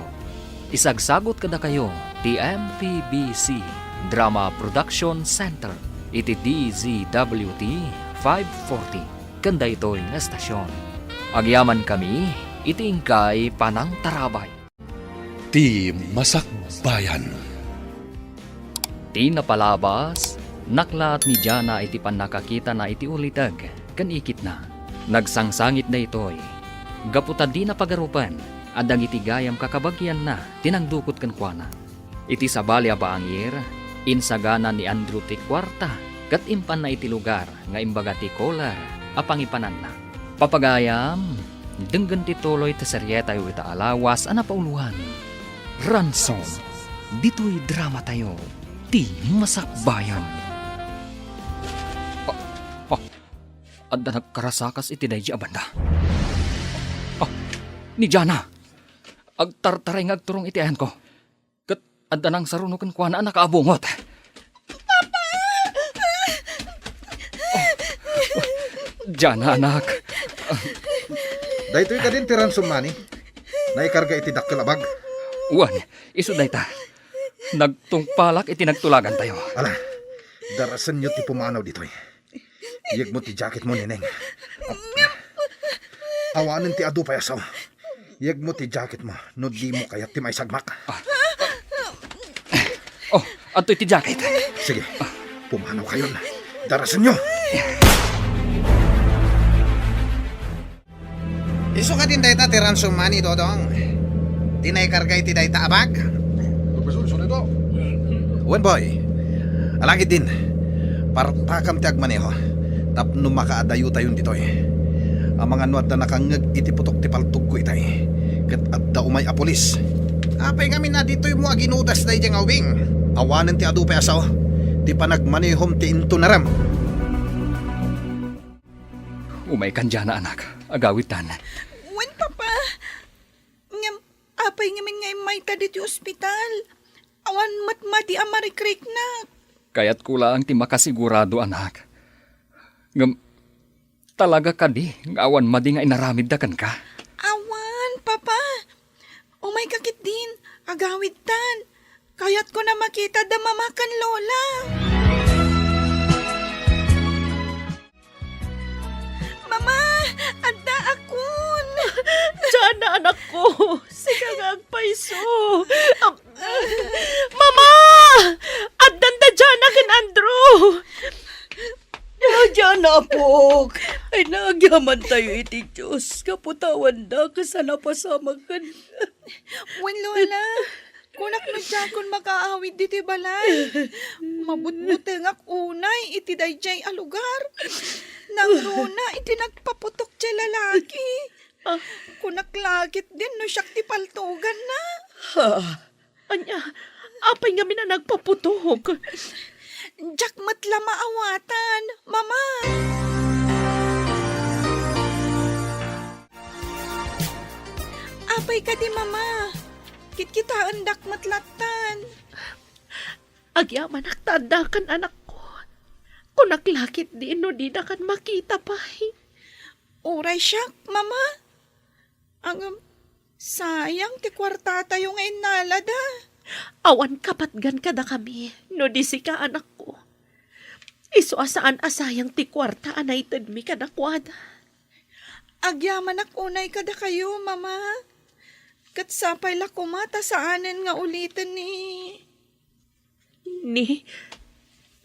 Isagsagot kada kayo, ti MPBC Drama Production Center. Iti DZWT 540. Kanda ito'y nga estasyon. Agyaman kami, iti ingkay Panang Tarabay. Ti Masakbayan. Ti napalabas, naklat ni Jana iti panakakita na iti ulitag, kan ikit na. Nagsangsangit na ito'y. Gaputa di na pagarupan, adang iti gayam kakabagyan na, tinangdukot kan kuana. Iti sabali abaangir, insagana ni Andrew ti kwarta, kat impan na iti lugar, nga imbaga ti kolar, apangipanan na. Papagayam, denggan ti tuloy ti seryeta yu ita alawas, anapauluan. Ransom, dito'y drama tayo, ti Masakbayan. Adda nagkarasakas iti daydi abanda. Ni Jana, agtartaray nga agturong iti ayan ko. Kat adda nang sarunukan kwa na nakaabungot. Papa! Jana, anak. Daytoy ka din ti ransom money. Naikarga iti dakkel abag. Uwan, iso dayta. Nagtungpalak iti nagtulagan tayo. Ala, darasan nyo ti pumanaw ditoy. Iyag mo ti jacket mo, neneng. Awanin ti adu payasaw. Iyag mo ti jacket mo, no di mo kayat ti may sagmak. Ato'y ti jacket. Sige, pumanaw kayo na. Darasan nyo. Iso ka din dayta ti ransom money, Dodong. Di naikarga iti dayta abag. Wen boy, alagid din. Partakam ti agmaneho. Tapno makaadayo tayon ditoy. Ang mga nuad na nakangag iti putok ti paltug ko itay. Kat adda umay apolis. Apay kami na dito'y mo aginudas dahi diyang awing. Awanan ti adu payasaw. Ti panagmanehom ti into naram. Umay kan Jana, anak. Agawitan. Wen, papa. Ngam, apay ngamin ngay may tadit yung ospital. Awan matmati amarikrik na. Kaya't kulang ti makasigurado, anak. Ngam, talaga ka di, ngawan madi nga inaramid da kan ka. Awan, papa. Umay kakit din. Agawid tan. Kaya't ko na makita da mamakan lola. ko. Sige nga agpaiso. Mama! Addan da dyan akin, Andrew! Diyan na, Apok. Ay, nagyaman tayo iti Diyos. Kaputawan na, kasana pasamagan. Wen, Lola. Kunak no dyan kung makaawid diti balay. Mabutbuteng ak unay iti dayjay a lugar. Nang runa iti nagpaputok jay lalaki. Kunak lagit din no siyak ti paltugan na. Anya, apay nga mina nagpaputok. Diyak matla maawatan, mama. Apay ka di, mama. Kit-kita andak matlatan. Agyaman aktandakan anak ko. Kung naglakit din no di na kan makita pa. Uray siya, mama. Ang sayang ti kwarta tayo ngayon nalada. Awan kapatgan ka da kami, no di si ka anak ko. Iso asaan asayang ti kwarta anay tadmi ka na kwada. Agyaman ak unay kada kayo, mama. Kat sapay la kumata saanen nga ulitin ni... Ni?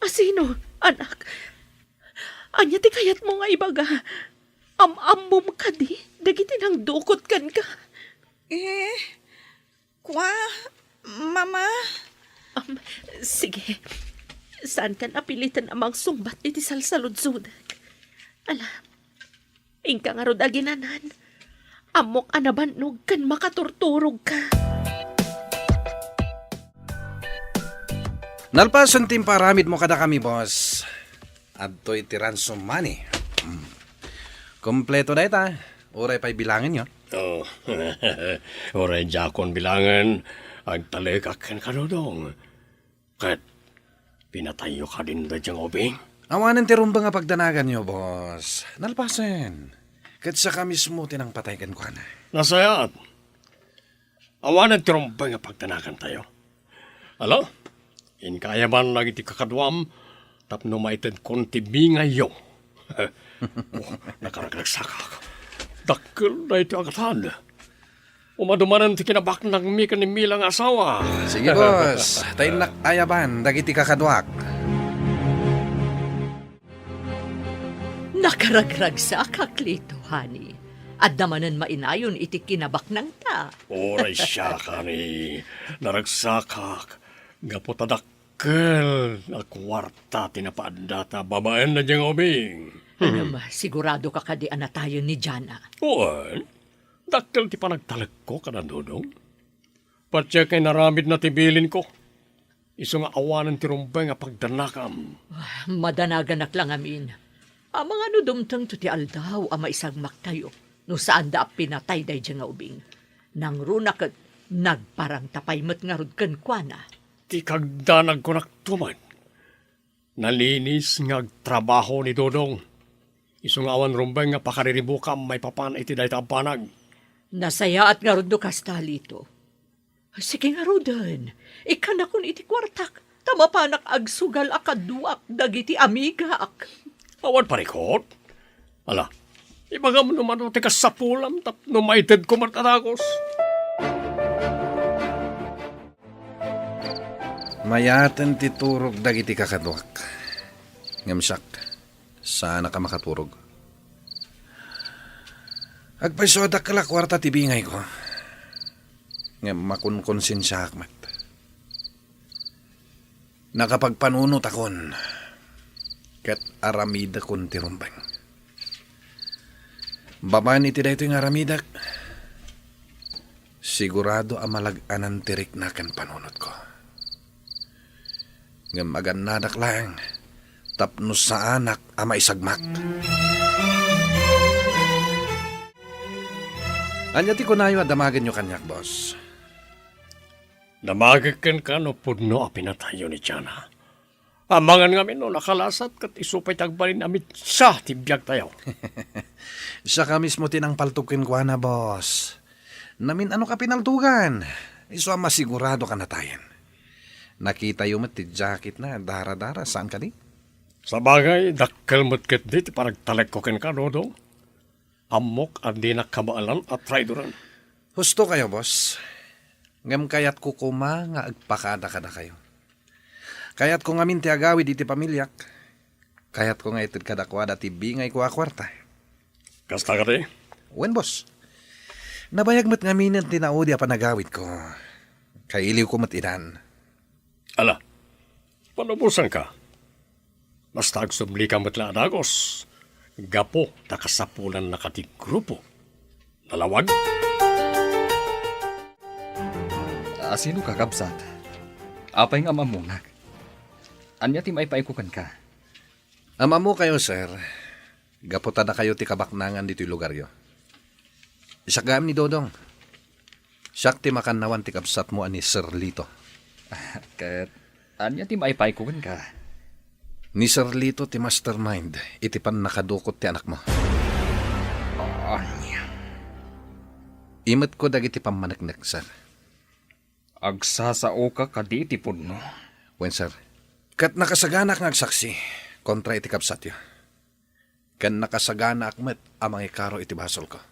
Asino, anak? Anya ti kayat mo nga ibaga. Am-amom ka di, dagiti nang dukot kan ka. Kwa, mama. Sige, saan ka napilitan amang sumbat iti salsaludsud? Ala, ingka nga rod aginanan. Amok anabanog kan makaturturog ka. Nalpasan timparamid mo kada kami, boss. Adto iti ransom money. Kompleto na ita. Uray pa'y bilangin nyo. Oh, oray jakon bilangan, agtalekak kan kanodong. Kat, pinatayo ka din da diyang obing? Awanan ti rumba nga pagdanagan nyo, boss. Nalpasan. Kat sa ka mismo tinang patay kan ko na. Nasayat. Awanan tirumbay nga pagtanakan tayo. Alo? Inkaya man lagi ti kakadwam, tapno maited konti bingayo. Nakaraglagsakak. Dakil na iti agatan. Umadumanan ti kinabak ng mika ni Milang asawa. Sige, boss. Tayo nakayaban, dagiti kakadwak. Nakaragragsak Lito, honey. At damanan mainayon iti kinabak ng ta. Oray siya ka ni naragsakak. Gapotadakkel na kwarta tinapaandata babaen na diyang obing. Sigurado ka kadian na tayo ni Jana. Oan, dakkel ti panagtalag ko kanandodong. Patsya kay naramid na tibilin ko. Iso nga awanan ti rumbay nga pagdanakam. Madanaganak lang amin. Ang mga nudumtang to ti aldaw ama isagmak tayo. No saan da pinatay day dyan nga ubing. Nang runak at nagparang tapay mat nga rod kan kwa. Ti kagdanag ko naktuman. Nalinis nga trabaho ni Dodong. Isong awan rumbay nga pakariribukam may papan iti day tapanag. Nasaya at nga rod do kastalito. Sige nga rodan. Ikan akon iti kwartak. Tama pa agsugal akaduak dagiti amiga ak. Awan parikot. Ala, ibaga mo naman o tikas sa pulam tap numaited ko matatagos. Mayaten ti turog dagiti kakadwak. Ngamsak, sana ka makaturog. Agpaisodak kala kwarta ti bingay ko. Ngam makunkonsensya akmat. Nakapagpanunot akon. Kat aramida kon ti rumbang. Baman iti dayto yung aramidak. Sigurado amalag-anan tirik na kan panunot ko. Ngam aganadak lang. Tapno sa anak ama isagmak. Anya ti kunayo adamagan nyo kanyak, boss. Damagakan ka no pudno a pinatayo ni Jana. Amangan nga no nakalasat kat isupay tagbalin amit sa tibiyag tayo. Siya ka mismo tinang paltukin ko na, boss. Namin ano ka pinaltugan. Iso ang masigurado ka na tayan. Nakita yung ti jacket na dara-dara. Saan ka di? Sa bagay, dakkel mo't dit parang talek ko ken ka, Dodong. Amok at di nakabaalan at traidoran. Husto kayo, boss. Ngam kayat ko kuma nga agpakada-kada kayo. Kayat ko ngamin ti agawid iti pamilyak. Kayat ko nga itid kadakwada ti bingay ko akwarta. Kasta ka rin? Wen, boss. Nabayag mat ngamin ang tinaudi a panagawid ko. Kailiw ko mat inan. Ala, panubusan ka. Basta agsumli ka matla adagos. Gapo, nakasapulan na kati grupo. Nalawag? Sino ka, kabsat? Apay nga mamunag. Anya ti maipaikukan ka. Ama mo kayo, sir. Gaputa na kayo ti kabaknangan dito'y lugar yo. Isagam ni Dodong. Siyak ti makanawan ti kabsat mo ani Sir Lito. Kat, anya ti maipaikukan ka. Ni Sir Lito ti mastermind. Iti pan nakadukot ti anak mo. Anya. Imat ko dagiti pamanagnak, sir. Agsasao ka kaditi po, no? Wen, sir. Kat nakasaganak nga agsaksi kontra iti kabsat yo. Kan nakasagana akmet amang ikaro iti basol ko.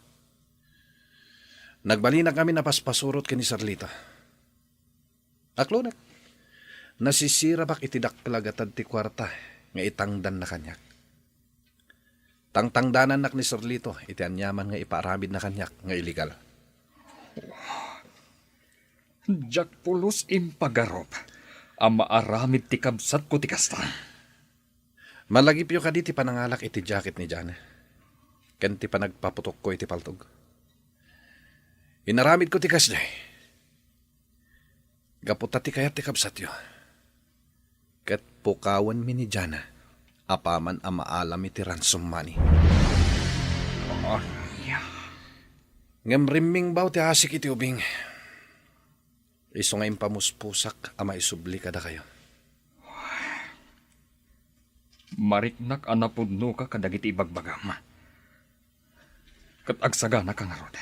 Nagbali na kami napaspasurot kini Sir Lito. Aklonak. Nasisira bak iti daklagatan ti kwarta nga itangdan na kanyak. Tangtangdanan nak ni Sir Lito iti anyaman nga ipaarabid na kanyak nga illegal. Jak pulos impagarop. Ang maaramid ti kabsat ko ti kasta. Malagip yo kadi ti panangalak iti jacket ni Jana. Ken ti panagpaputok ko iti paltog. Inaramid ko ti kasday. Gaputa ti kayat ti kabsat yo. Ket pukawan mi ni Jana. Apaman ang maalam iti ransom money. Ngam rimming baw ti asik iti ubing. Iso nga impamuspusak ama isubli kada kayo. Mariknak anapudno ka kadagiti ibagbagam. Kat agsagana kang arod.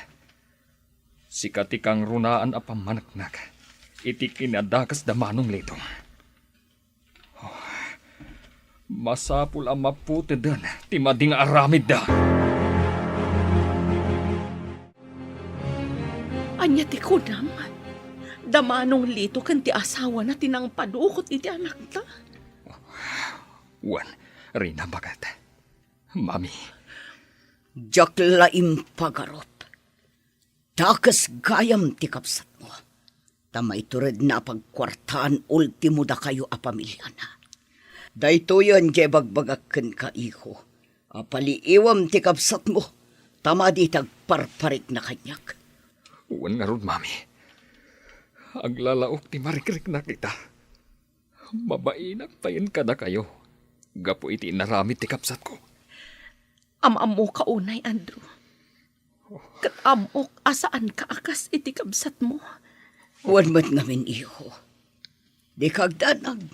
Sikati kang runaan a pamanaknak. Iti kinadakas damanong litong. Masapul ang maputi dan. Ti mading aramid da. Anya ti kunam. Damanong Lito kan ti asawa na tinang padukot iti anak ta. Wan, Rina bagat. Mami. Jakla impagarot. Dakas gayam ti kapsat mo. Tama itured na pagkwartaan ultimo da kayo a pamilya na. Dayto yan jay bagbagakken ka iho. Apaliiwam ti kapsat mo. Tama di tagparparik na kanyak. Wan nga rod, mami. Aglalaok ti marikrik na kita. Mabainak tayin kada kayo. Gapo iti naramit ti kapsat ko. Amamo ka unay, Andrew. Kat amok asaan ka akas iti kabsat mo. Wan mat ngamin iho. Di kagdanag.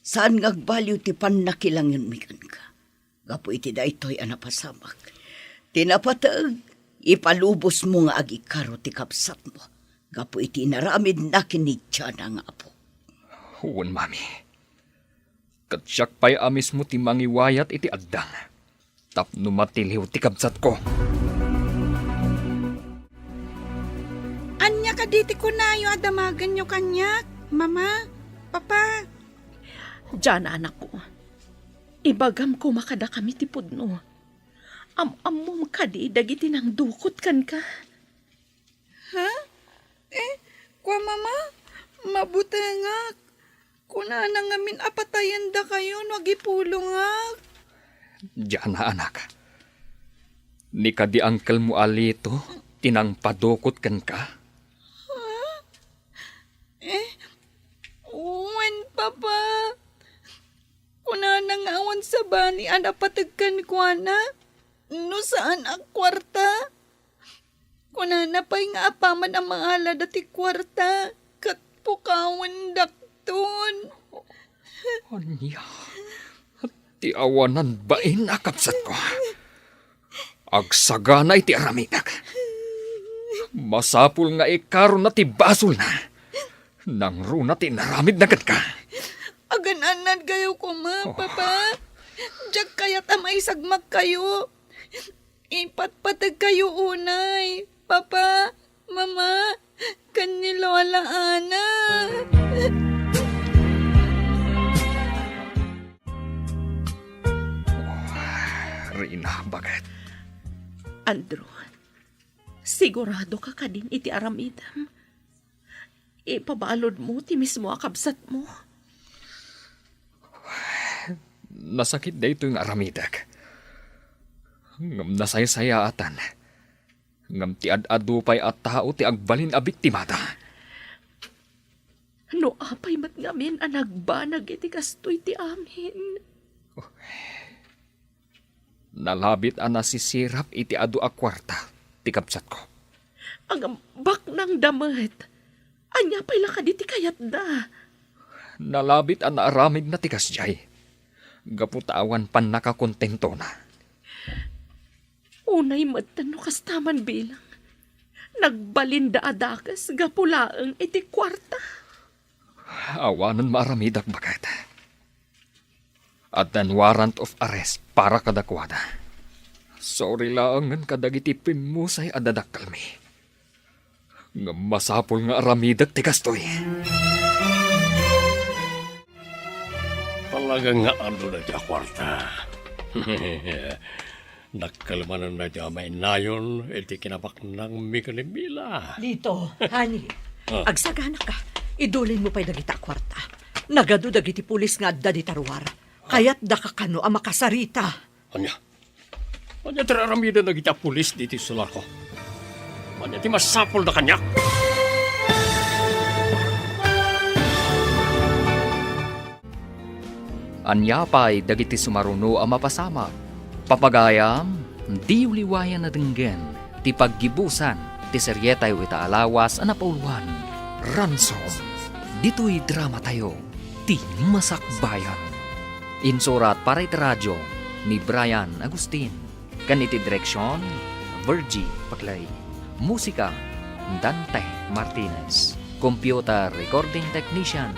Saan ngagbaliw ti pannakilangin mikan ka. Gapo iti daytoy anapasamak. Tinapatag. Ipalubos mo nga agikaro ti kapsat mo. Gapo iti naramid na kinitya na nga po. Huwan, mami. Katsyak pa'y amis mo ti mangiwayat iti addang. Tapno matiliw ti kabsat ko. Anya ka diti ko na yo adamagan nyo kanyak. Mama, Papa. Diyan, anak ko. Ibagam ko makada kami ti pudno. Amom kadi dagiti nang dukot kan ka. Ha? Kwa mama, mabutengak. Kuna na ngamin apatayan da kayo, nagipulungak. Diyan na, anak. Ni kadi angkel mo alito, tinang padukot kan ka. Uwan, Papa. Kuna na nga awan sa bani, anapatagkan kwa na. No saan ang kwarta? Kuna na pa'y nga apaman ang mga alada ti kwarta. Kat pukawan dakton. Anya, ti awanan bain akapsat ko. Agsagana iti aramitak. Masapul nga ikaro na ti basol na. Nang runa ti naramid na ka. Agananan kayo ko, Papa. Diyak kaya tamay sagmak kayo. Ipatpatag kayo unay, Papa. Mama, kan ni Lola Ana. Rina, bakit? Andrew, sigurado ka ka din iti aramidam. Ipabalod mo, ti mismo akabsat mo. Nasakit da ito yung aramidag. Ngam nasaysayatan. Ngam ti ad-adupay at tao ti agbalin a biktimata. No apay mat ngamin ang nagbanag iti kastoy ti amin. Nalabit ang nasisirap iti adu a kwarta ti kapsat ko. Ang bak ng damit. Anya pa'y lakad iti kayat da. Nalabit ang naaramid na ti kasjay. Gaputawan pan nakakontento na. Unay matano kastaman bilang. Nagbalinda adakas gapulaang iti kwarta. Awanan maaramidak bakit. At an warrant of arrest para kadakwada. Sorry lang kadagiti pimusay adadakal mi. Nga masapol nga aramidak ti kastoy. Talagang nga ano na di akwarta. Nakalmanan na di may nayon, iti kinapak ng mikanimila. Dito, honey. Agsagana ka. Idulin mo pa'y dagita kwarta. Nagado dagiti pulis nga adda di tarwar. Kaya't da kakano ang makasarita. Anya? Anya tiraramida na kita pulis diti sulako. Anya ti masapol na kanyak. Anya pa'y dagiti sumaruno ang mapasama. Papagayam, di uliwayan na denggen. Ti paggibusan, ti seryetay o itaalawas ang napauluan. Ransom. Dito'y drama tayo. Ti Masakbayan. Insurat para iti radyo ni Brian Agustin. Kaniti direksyon, Virgie Paglay. Musika, Dante Martinez. Computer recording technician,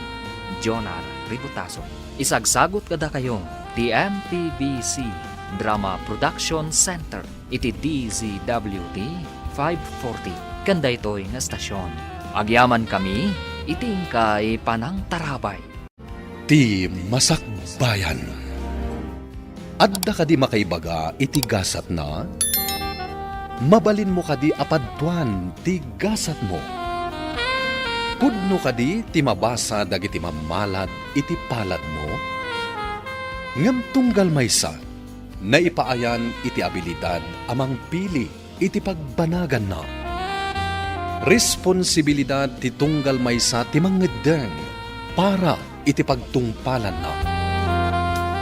Jonar Ributaso. Isagsagot kada kayo, the MPBC Drama Production Center. Iti DZWT 540. Kanda ito'y nga stasyon. Agyaman kami, itingkay panang tarabay. Ti Masakbayan. Adda kadi makaibaga iti gasat na? Mabalin mo kadi apadtuan ti gasat mo. Pudno kadi ti mabasa dagiti mamalad iti palad mo. Ngam tunggal maysa, naipaayan iti abilidad amang pili iti pagbanagan na. Responsibilidad ti tunggal maysa ti mangiddeng para iti pagtungpalan na.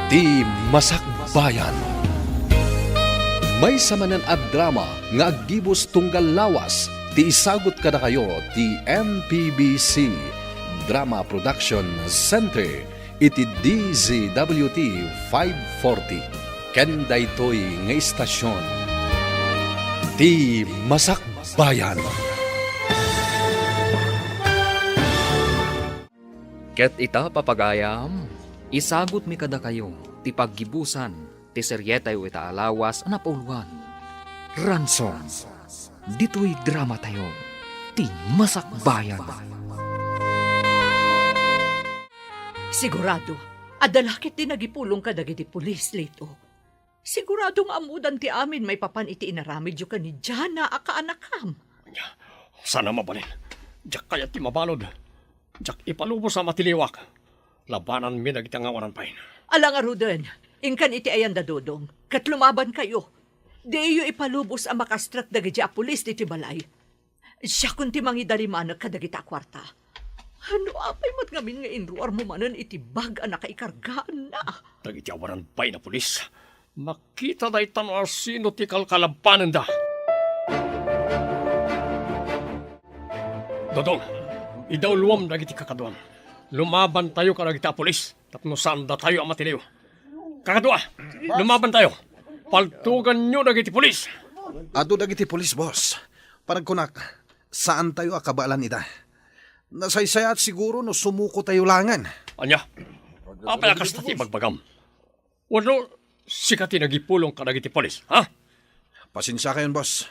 Ti Masakbayan. May samanan at drama nga aggibos tunggal lawas ti isagot kada kayo ti MPBC Drama Production Center iti DZWT 540. Ken daytoy nga istasyon. Ti Masakbayan. Ket ita papagayam, isagot mi kada kayo, ti paggibusan, ti seryetay o itaalawas na pauluan. Ransom, dito'y drama tayo, ti Masakbayan. Sigurado, adalakit din nagipulong ka dagiti pulis, Lito. Sigurado nga amudan ti amin may papan iti inaramid yu ka ni Jana akaanakam. Sana mabalin. Diyak kaya ti mabalod. Diyak ipalubos sa matiliwak. Labanan mi dagiti nga waran pain. Alang aruden, ingkan iti ayan da dodong, kat lumaban kayo. Di iyo ipalubos ang makastrak dagiti a pulis iti balay. Siya kun ti mangidalimanag ka dagiti kwarta. Ano apay mat ngamin nga inruar mo manan iti bag ang nakaikargaan na. Dagiti awaran pain na pulis. Makita da itan o sino ti kalkalabanan da. Dodong, idawluam dagiti kakaduan. Lumaban tayo ka dagiti a pulis. Tapno saan da tayo ang matiliw. Kakadua, lumaban tayo. Paltugan nyo dagiti pulis. Ado dagiti pulis, boss. Panagkunak, saan tayo akabalan ita? Nasaysaya at siguro no sumuko tayo langan. Anya, apalakas na ti bagbagam. Wano, sikati nagipulong ka dagiti pulis, ha? Pasensya kayon, boss.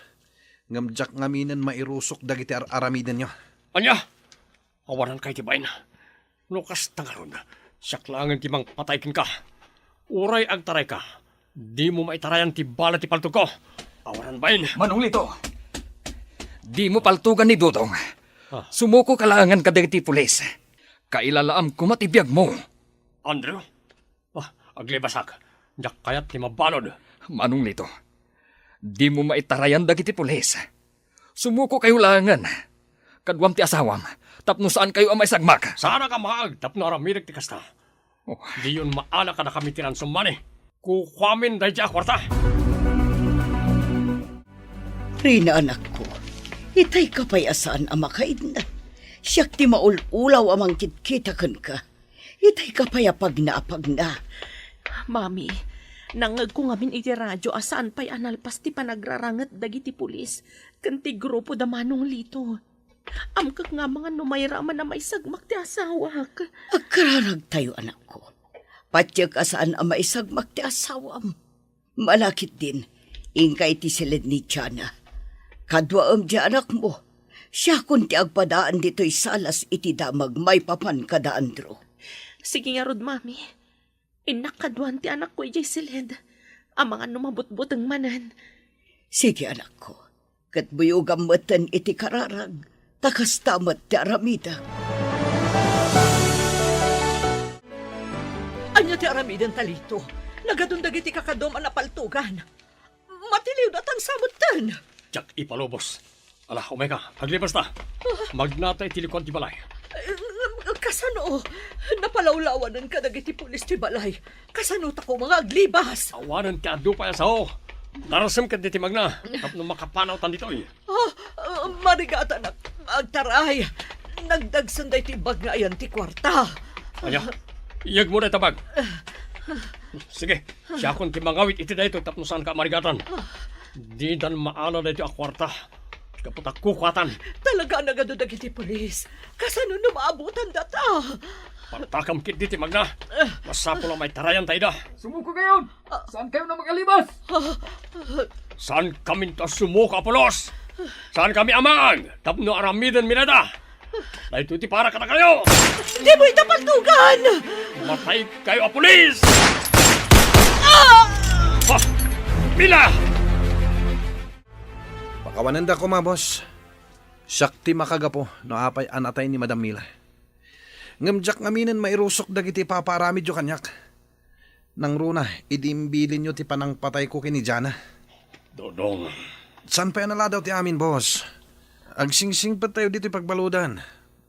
Ngamjak ngaminan mairusok dagiti aramiden nyo. Anya, awanan kay tibay na. Lukas tangaron, saklangan ti mang pataykin ka. Uray ag taray ka. Di mo maitarayan ti bala ti palto ko. Awanan bain. Manong Lito, di mo paltugan ni Dudong. Ah. Sumuko kalangan ka dagiti pulis. Kailalaam kumatibiyag mo. Andrew? Aglibasak. Diyak kayat ti mabalod. Manong Lito, di mo maitarayan dagiti pulis. Sumuko kayo langan. Kadwam ti asawam, tapno saan kayo ang maisagmak. Sana ka maag, tapno aramirik ti kasta. Oh. Di yun maala ka na kami tinansumani. Kukwamin dahi siya kwarta. Rina, anak ko, itay kapayasaan ang makaid na. Siyak ti maululaw amang kitkitakan ka. Itay kapayapag na. Mami, nangag ko ngamin iti radyo asaan pa'y analpas ti panagrarangat dagiti pulis. Kanti grupo da Manong Lito. Amkak nga mga numayraman na may sagmak ti asawak. Agkararag tayo, anak ko. Patyag asaan ang maisagmak ti asawam. Malakit din, ingkay ti silid ni Tiana. Kadwaam di anak mo. Siya kun ti agpadaan dito'y salas iti damag may papan kada Andro. Sige nga rod, Mami. Inakadwan ti anak ko ijay silid. Ang mga numabutbut ang manan. Sige, anak ko. Katbuyugam matan iti kararag. Takas tamat ti aramida. Anya ti aramidan talito. Nagadundag iti kakadom ang napaltugan. Matiliw na tan sabutan. Diyak ipalubos. Ala, umay ka, aglibas na. Magnatay ti likod ti balay. Kasano? Napalawlawanan ka dagiti pulis ti balay. Kasano ta ko mga aglibas? Awanan ti adu pa yasaw. Darasam ka diti magna. Tapno makapanaw tan dito eh. Marigata na agtaray. Nagdagsanday ti bag nga ayan ti kwarta. Anya, iyag mo na tabag. Sige, siya kung ti mangawit iti dito tapno saan ka marigatan. Di dan maala na iti akwarta. Kaputak kukwatan. Talaga nagadudag iti pulis. Kasano na maabutan data? Partakam kit diti magna. Masapo lang may tarayan tayo da. Sumuko kayo! Saan kayo na magalibas? Saan kami ta sumuka, Apolos? Saan kami amang? Tapno aramidan minada. Dahito ti para ka na kayo. Di mo itapaltugan! Matay kayo, Apolis! Ha! Mila! Pakawananda ko, ma, boss. Syakti makagapo, no apay anatay ni Madam Mila. Ngamjak ngaminan mairusok dagiti paparamid yo kanyak. Nang runa, idimbilin nyo ti panang patay ko kini Jana. Dodong. San pa nala daw ti amin, boss? Agsingsing pa tayo dito pagbaludan.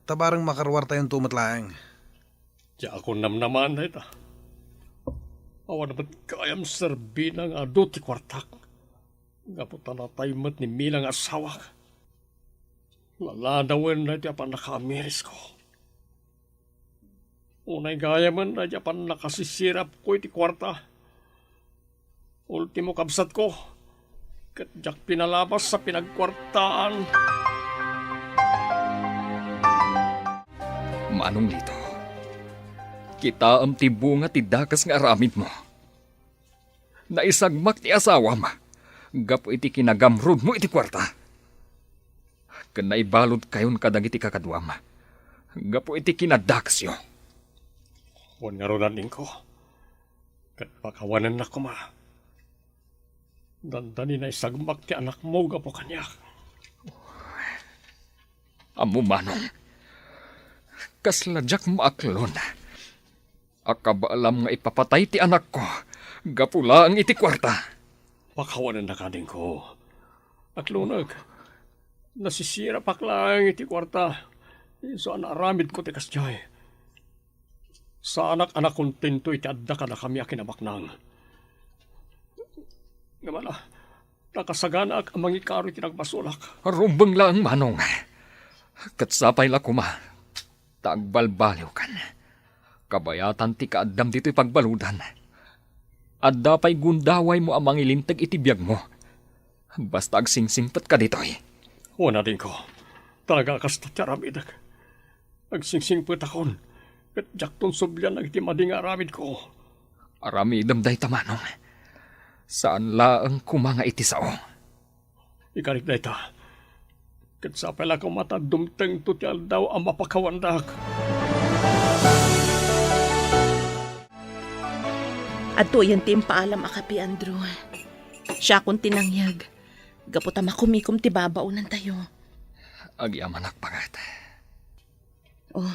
Tabarang makarwar tayong tumatlaang. Diya ako namnaman na ito. Awan naman kayam serbi ng ado ti kwartak. Gaputan na tayo mat ni Milang asawak. Laladawan na di apan nakamiris ko. Unay gaya man na di apan nakasisirap ko iti kwarta. Ultimo kabsat ko. Kadyak pinalabas sa pinagkwartaan. Manong Lito, kita am ti bunga ti dakas nga aramid mo. Naisagmak ti asawam. Gapo iti kinagamrod mo iti kwarta. Kanaibalod kayon kadag iti kakadwam. Gapo iti kinadaksyo. Huwag nga ronanin ko. Kat pakawanan na ko ma. Dandani na isagmak ti anak mo gapo kanyak. Amo manong. Kasladyak maaklon. Akabaalam nga ipapatay ti anak ko. Gapula ang iti kwarta. Pakawanan na kanin ko. At lunag, nasisira paklang iti kwarta. So aramid ko ti kasjay. Sa anak-anak kontento iti adda ka na kami akinabaknang. Namala, nakasagana ang mga ikaro iti nagbasulak. Rumbang lang manong. Katsapay la kuma. Tagbalbaliw kan. Kabayatan ti kaadam dito'y pagbaludan. Adda pa'y gundaway mo ang mangilintag itibiyag mo. Basta agsingsingpat ka dito'y. Wala din ko. Talaga kasta ti aramidag. Agsingsingpat akon. Kat jakton subyan iti mading aramid ko. Aramidam day tamanong. Saan laang kumanga iti sao? Ikalit na ita. Kat sa pala ko mata dumteng to ti aldaw ang mapakawandak. At to yan tim paalam akapi, Andrew. Siya kung tinangyag. Gaputa makumikom ti babaunan tayo. Agyaman pagat. Oh.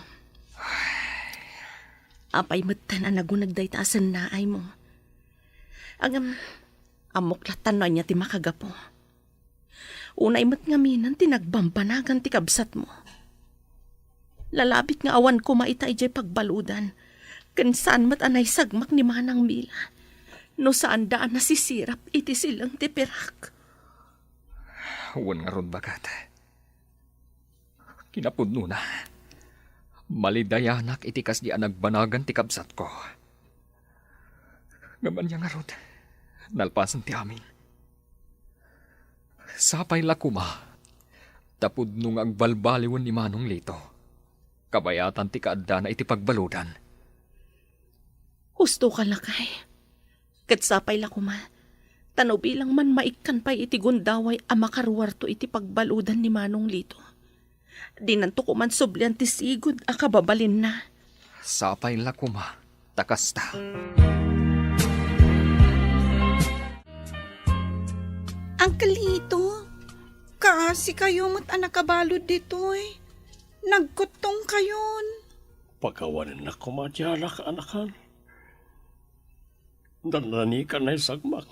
Apay matan ang nagunagday taasan na ay mo. Amuklatan na niya ti makagapo. Unay mat ngaminan tinagbambanagan ti kabsat mo. Lalabit nga awan ko maitay jay pagbaludan. Kansaan mat anay sagmak ni Manang Mila. No saan daan nasisirap iti silang ti pirak. Huwag nga ron bagat. Kinapudno na. Malidayanak itikas di anagbanagan ti kabsat ko. Gaman niya nga ron. Nalpasan ti amin. Sapay lakuma. Tapudno nga agbalbaliwan ni Manong Lito. Kabayatan ti kaadda na iti pagbaludan. Husto ka lakay. Katsapay lakuma. Tanaw bilang man maikan pa'y iti gundaway a makarwarto iti pagbaludan ni Manong Lito. Dinanto ko man sublian ti sigod a kababalin na. Sapay lakuma. Takasta. Uncle Lito, kaasi kayo mat anakabalod ditoy. Nagkutong kayon. Pagkawanan na kumadyala ka anakan. Danani ka na'y sagmak.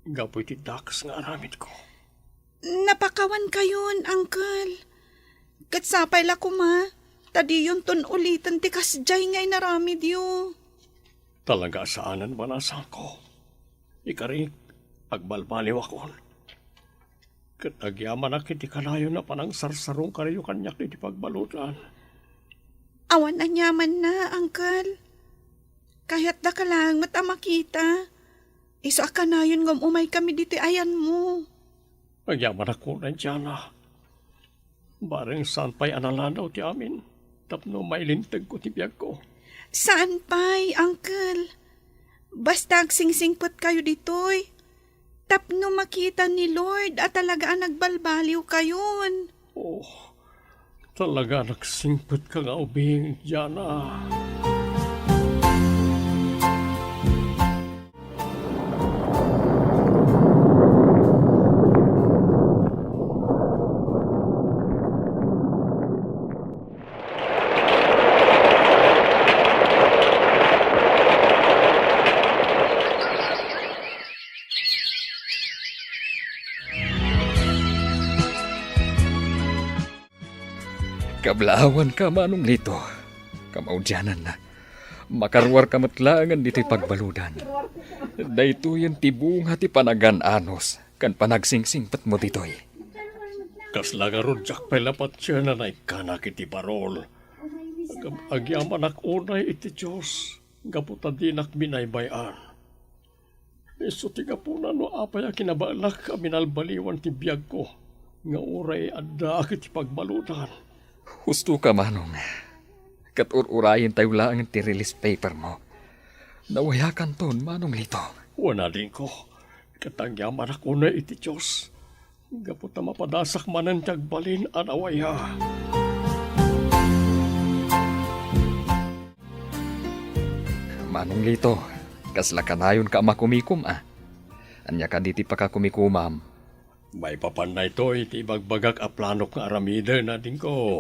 Gapoy ti dakas nga aramid ko. Napakawan kayon, Uncle. Katsapay la kuma, tadi yun ton ulitan ti kasjay ngay naramid yo. Talaga saanan manasan ko. Ikari, agbalbaliw akon. Kat agyaman na kiti kalayo na panang sarsarong karayo kanyak iti pagbalutan. Awan na nyaman na, Uncle. Kahit da ka lang matamakita. Isa ka na yun ngam umay kami dito ayan mo. Agyaman ako na dyan na. Bareng saan pa'y analanaw ti amin. Tapno mailintag ko ti biyag ko. Saan pa'y, Uncle? Basta agsingsingpot kayo ditoy. Tapno makita ni Lord at talaga ang nagbalbaliw kayon. Oh, talaga nagsingpot ka nga ubing dyan na. Kablawan ka, Manong Lito. Kamaudyanan na. Makarwar ka matlangan dito'y pagbaludan. Dayto yan tibunga ti panagan-anos. Kan panagsingsingpat mo dito'y. Kasla nga ron jak palapat siya na naikanak iti parol. Agyaman ak unay iti Diyos. Gaputa dinak binaybayan. Iso ti gapunan no apay kinabalak aminalbaliwan ti biyag ko. Nga uray adda iti pagbaludan. Husto ka, Manong. Katururayin tayo lang ti release paper mo. Nawayakan ton, Manong Lito. Wana din ko. Katangyaman ako na iti Diyos. Gaputa mapadasak manan tagbalin at awaya. Manong Lito, kasla kanayon ka makumikum Anya ka diti pa ka kumikumam. May papanay to iti bagbagak a planok nga aramida na din ko.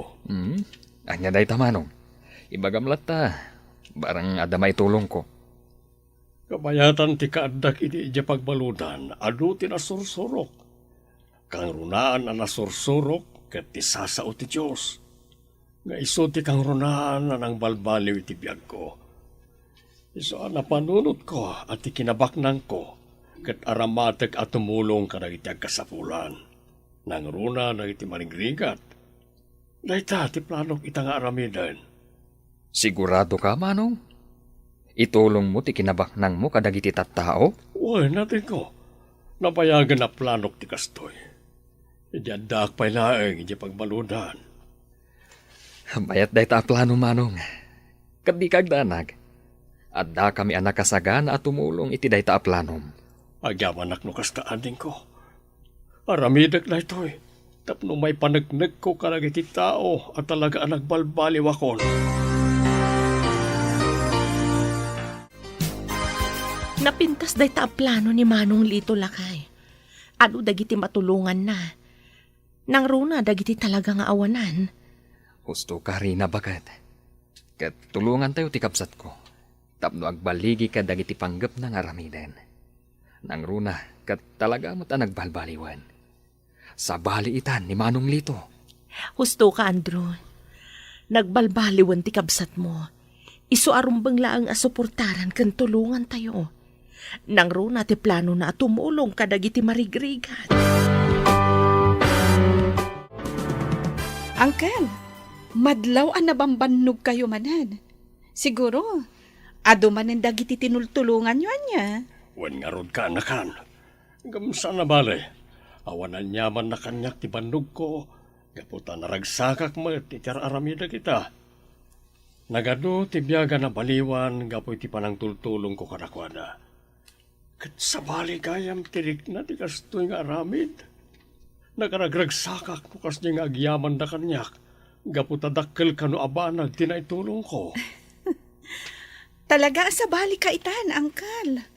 Anya day ta, Manong. Ibagamlat ta. Barang adamay tulong ko. Kabayatan ti kaaddak iti ija pagbaludan, adu ti nasursurok. Kang runaan na nasursurok, ket ti sasao ti Diyos. Nga iso ti kang runaan na nang balbaliw iti biyag ko. Iso na panunot ko at ti kinabaknang ko, ket aramatek at tumulong ka na iti agkasapulan. Nang runa na iti maningrigat. Dayta ti planok itang aramidan. Sigurado ka, Manong? Itulong mo ti kinabaknang mo kadagiti tattao? Uy, natin ko. Napayagan na planok ti kastoy. Idiadak pa'y laeng, iti pagbaludan. Bayat day ta plano, Manong. Kaddi kagdanag. Adda kami anak kasagan at tumulong iti day ta planom. Agyaman ak no kastaan din ko. Aramidak na ito'y. Tapno may panagnag ko kalagiti tao at talaga ang nagbalbaliw akon. Napintas day ta plano ni Manong Lito Lakay. Ano dagiti matulungan na. Nang runa dagiti talaga nga awanan. Gusto ka rin na bagat. Kat tulungan tayo ti kapsat ko. Tapno agbaligi ka dagiti panggap ng aramiden. Nang runa, kat talaga mo't ang nagbalbaliwan. Sa baliitan ni Manong Lito. Husto ka, Andrew. Nagbalbaliwan ti kabsat mo. Isu arumbang laang asuportaran kan tulungan tayo. Nang runa ti plano na tumulong kadagiti marigrigan. Uncle, madlaw ang nabambannog kayo manan. Siguro, ado man ang dagiti tinultulungan nyo niya. Wan nga rod ka, anakan. Gamsa na bale. Awanan yaman na kanyak ti bandog ko. Gaputa na ragsakak mo ti aramida kita. Nagado ti biyaga na baliwan, gapoy ti panang tultulong ko kanakwada. Kat sa bali gayam tirik na ti kastoy nga aramid. Nagaragragsakak mo kas nga agyaman na kanyak. Gaputa dakkel kano abanag tinaitulong ko. Talaga sa bali ka itan, Uncle.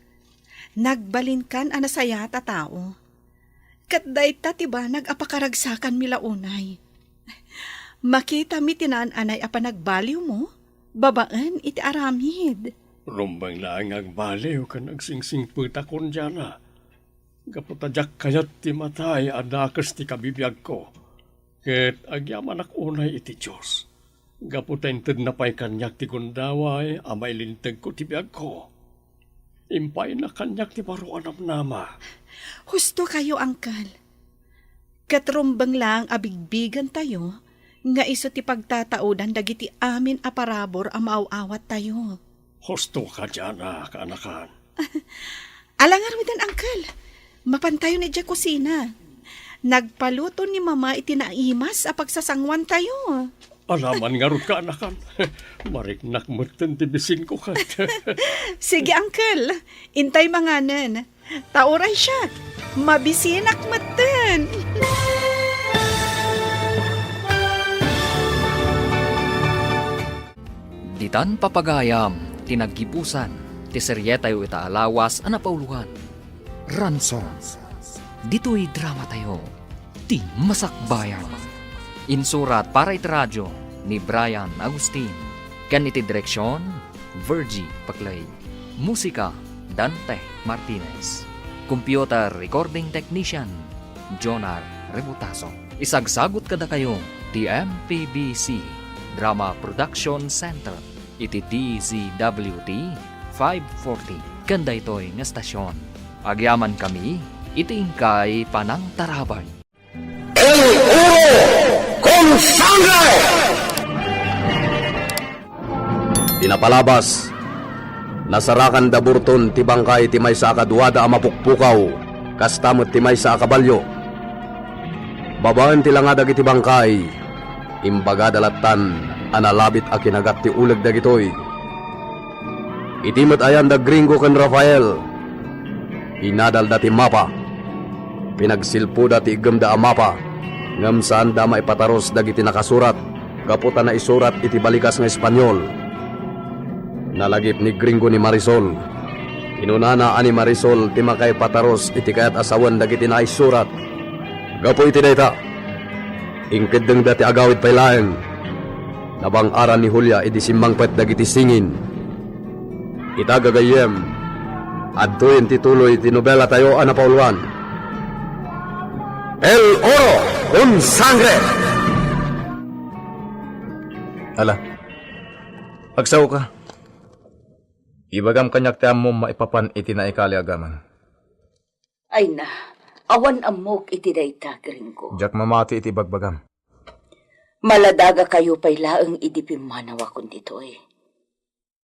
Nagbalin kan anasaya ta tao. Kat dayta tiba nagapakaragsakan mila unay. Makita mi tinaan-anay apa nagbaliw mo, babaan iti aramid. Rumbang lang agbaliw ka nagsingsing puta kon dyan. Gaputadyak kayat ti matay adakas ti kabibiyag ko. Ket agyaman ak unay iti Diyos. Gaputentid na pa'y kanyak ti gundaway amay lintag ko ti biyag ko. Impay na kanyak ti baruan nama. Husto kayo, Uncle. Katrumbang lang abigbigan tayo, nga iso ti pagtataudan dagiti amin aparabor a maaawat tayo. Husto ka dyan, kaanakan. Alangar mo dan, Uncle. Mapantayo na dya kusina. Nagpaluto ni Mama itinaimas a pagsasangwan tayo. Alaman nga rin kaanakan. Mariknak mo tibisin ko ka. Sige, Uncle. Intay manganan. Tauray siya. Mabisinak matan. Ditan papagayam, tinaggibusan, ti seryeta yu itaalawas anapauluhan. Ransom. Dito'y drama tayo. Ti Masakbayan. Insurat para iti radyo ni Brian Agustin. Kan iti direksyon, Virgie Paclay. Musika, Dante Martinez. Computer Recording Technician, Jonar Rebutaso. Isagsagot kada kayo, ti MPBC Drama Production Center. Iti DZWT 540. Kanda ito'y nga stasyon. Agyaman kami, iti ingkay panang tarabay. Tinapalabas, nasarakan da burton ti bangkay ti may sa akaduada a mapukpukaw, kastamot ti may sa akabalyo. Babaan ti langadag iti bangkay, imbaga dalatan, analabit a kinagat ti uleg dagitoy. Itimat ayan da Gringo ken Rafael, inadal da ti mapa, pinagsilpo da ti igem da mapa, ngam saan da maipataros dagiti nakasurat, kaputa na isurat iti balikas nga Espanyol. Nalagip ni Gringo ni Marisol. Inunana ani Marisol ti makay pataros iti kayat asawan dagiti na isurat. Gapo iti dayta. Ingkeddeng dati agawid paylaeng. Nabang-aran ni Julia iti simbangpet dagiti singin. Itagagayem. Adtoyen ti tuloy ti nobela tayo anapauluan. El Oro con Sangre. Ala, pagsaw ka. Ibagam kanyak ti ammo maipapan iti naikali agaman. Ay na, awan amok iti dayta, Gringo. Jak mamati iti bagbagam. Maladaga kayo pa'y laang idipimanawa kun ditoy.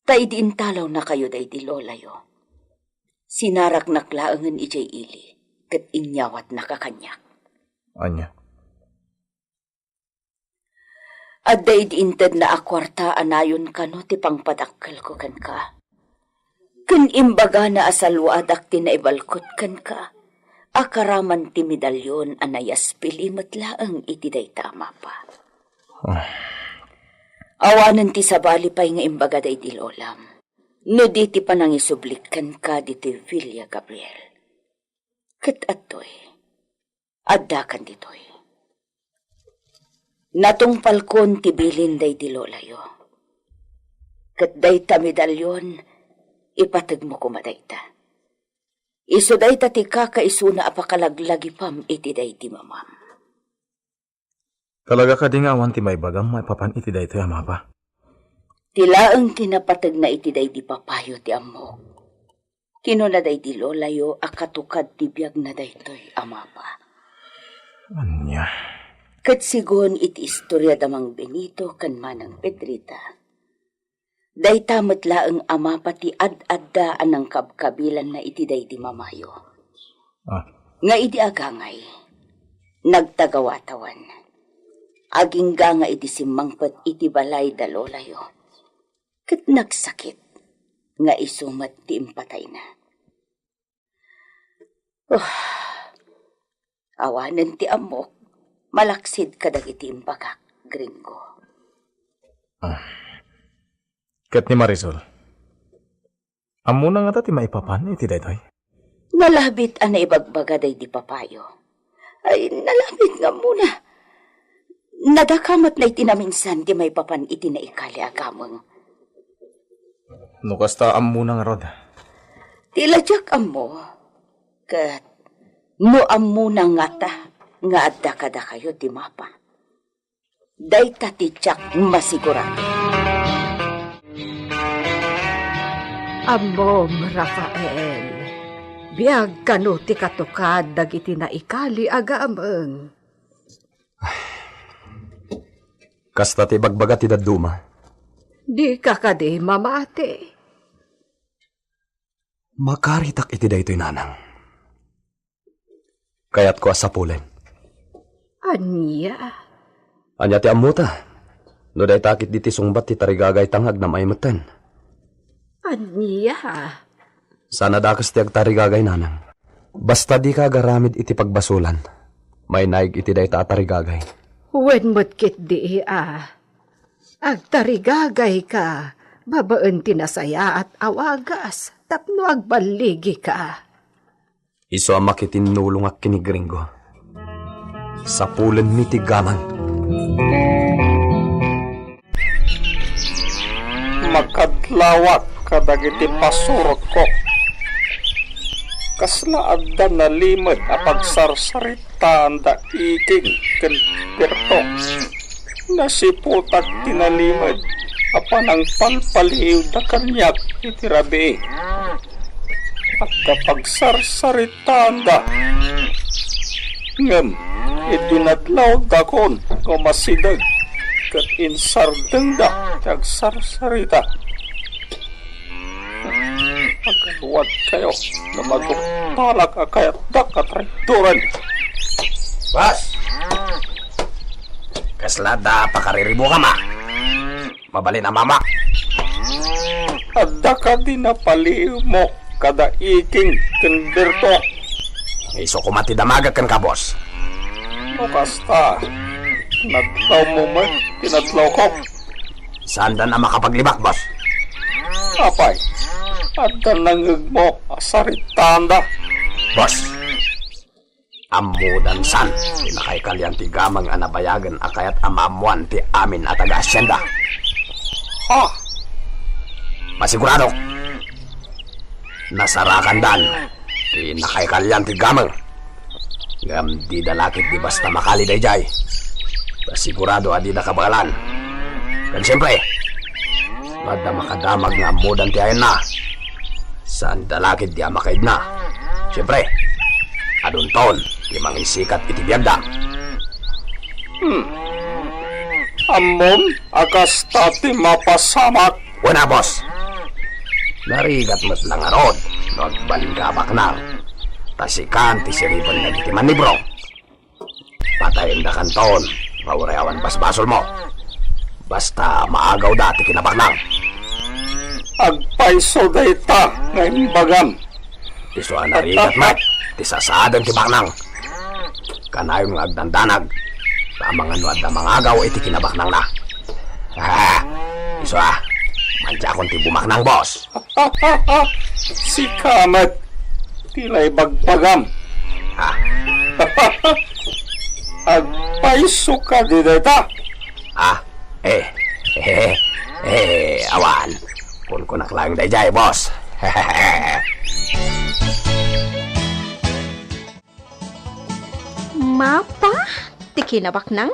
Ta idiintalaw na kayo day di lolayo. Sinarak naklaangan ijay ili, kat inyawat nakakanyak. Anya. At day diinted na akwarta anayon ka no ti pangpadakkel ko kan ka. Kun imbaga na asalwaad ak tinaibalkot kan ka, Akaraman ti medalyon anayas pilimat laang iti dayta Amapa. Awanan ti sabali pa'y nga imbaga day di lolam. No di ti panangisublikan ka di ti Villa Gabriel. Ket atoy, adda kan ditoy. Natungpal kon ti bilin day di lolayo. Ket dayta medalyon, ipatag mo kumadayta. Iso dayta ti kakaisuna apakalaglagi pam iti day di mamam. Talaga ka di nga awan ti may bagam maipapan iti daytoy Amapa. Tilaang kinapatag na iti day di papayo ti ammo. Kinuna day di lolayo akatukad ti biyag na daytoy Amapa. Anya? Ket sigon iti istorya damang Benito kan manang Pedrita. Dayta metlaeng Amapa ti ad-adda anang kabkabilan na iti day di mamayo. Nga iti agangay, nagtagawatawan. Aging nga iti simangpet iti balay da lolayo. Ket nagsakit, nga isumat ti impatay na. Awanan ti amok, malaksid kadag iti impakak, gringo. Ket ni Marisol. Amo na nga ta ti maipapan iti daytoy. Nalabit ang naibagbaga day di papayo. Ay, nalabit nga muna. Nadakamat na itinaminsan di maipapan iti na ikali agamang. No kasta amo na nga rod. Tiladyak amo. Kat, no amo na nga ta, nga adda kada kayo di mapa. Day tatityak masigurado. Amom, Rafael. Biag kano ti katukad dagiti na ikali agaameng. Kasta ti bagbaga ti dadduma. Di ka kadi mamati. Makaritak iti daytoy nanang. Kayat ko asapulen. Anya? Anya ti amuta. No day takit diti sungbat ti tarigagay tangag na maimatan. Anya? Sana dakas ti agtarigagay nanang. Basta di ka garamid iti pagbasulan. May naig iti day tarigagay. Wen mo't kit di agtarigagay ka. Babaan tinasaya at awagas. Tapno agbaligi ka. Iso ang makitinulong ak kinigringo. Sapulen mi ti gamang. Makadlawat kadagiti pasurot ko. Kasla adda na limad apagsarsaritaan da iking ken perto. Nasiputak tinalimad apanang palpaliw da kanyak iti rabi. At kapag sarsaritaan da, ngem, idinadlaw dakon o masidag kat insardeng da tagsarsarita. Pagkaluwad kayo na magpalak akayat da katrikturan. Bas! Kaslada pakariribo ka ma. Mabali na mama. Adda ka din na paliw mo kada iking kenderto. Iso kumati damaga kan ka, boss. O kasta, nadlaw mo man, tinadlaw ko. Sanda na makapaglibak, boss? Apay, adda nangag mo, asaritanda. Boss, amudan san, pinakay kalyan ti gamang anabayagan akayat amamuan ti amin at aga-asyenda. Ha? Masigurado, nasarakan dan, pinakay kalyan ti gamang. Ngam di dalakit di basta makali dayjay. Masigurado adi na kabagalan. Dan siyempre, madda makadamag nga amudan ti ayan na. Saan dalakit di amakaid na. Siyempre, adun taon, di mangisikat iti biyagda. Amon, akas tati mapasamak. Wala, boss. Narigat mo't lang arod, nagbalingkabak na. Tasikan, tisiripan na itiman ni bro. Patayin na kanton, maurayawan basbasol mo. Basta maagaw dati kinabaknang. Agpaiso dayta, ngayon bagam. Iso narigat, Mat. ti sasadang ti baknang. Kanayon nga agdandanag, sa mga nuad na mga agaw iti kinabaknang na. Iso mantya akong ti bumaknang, boss. Si Kamat, tila'y bagbagam. Agpaiso ka di data. Awan. Kun kunak lang dayjay, boss. Mapa? Tikinabak nang?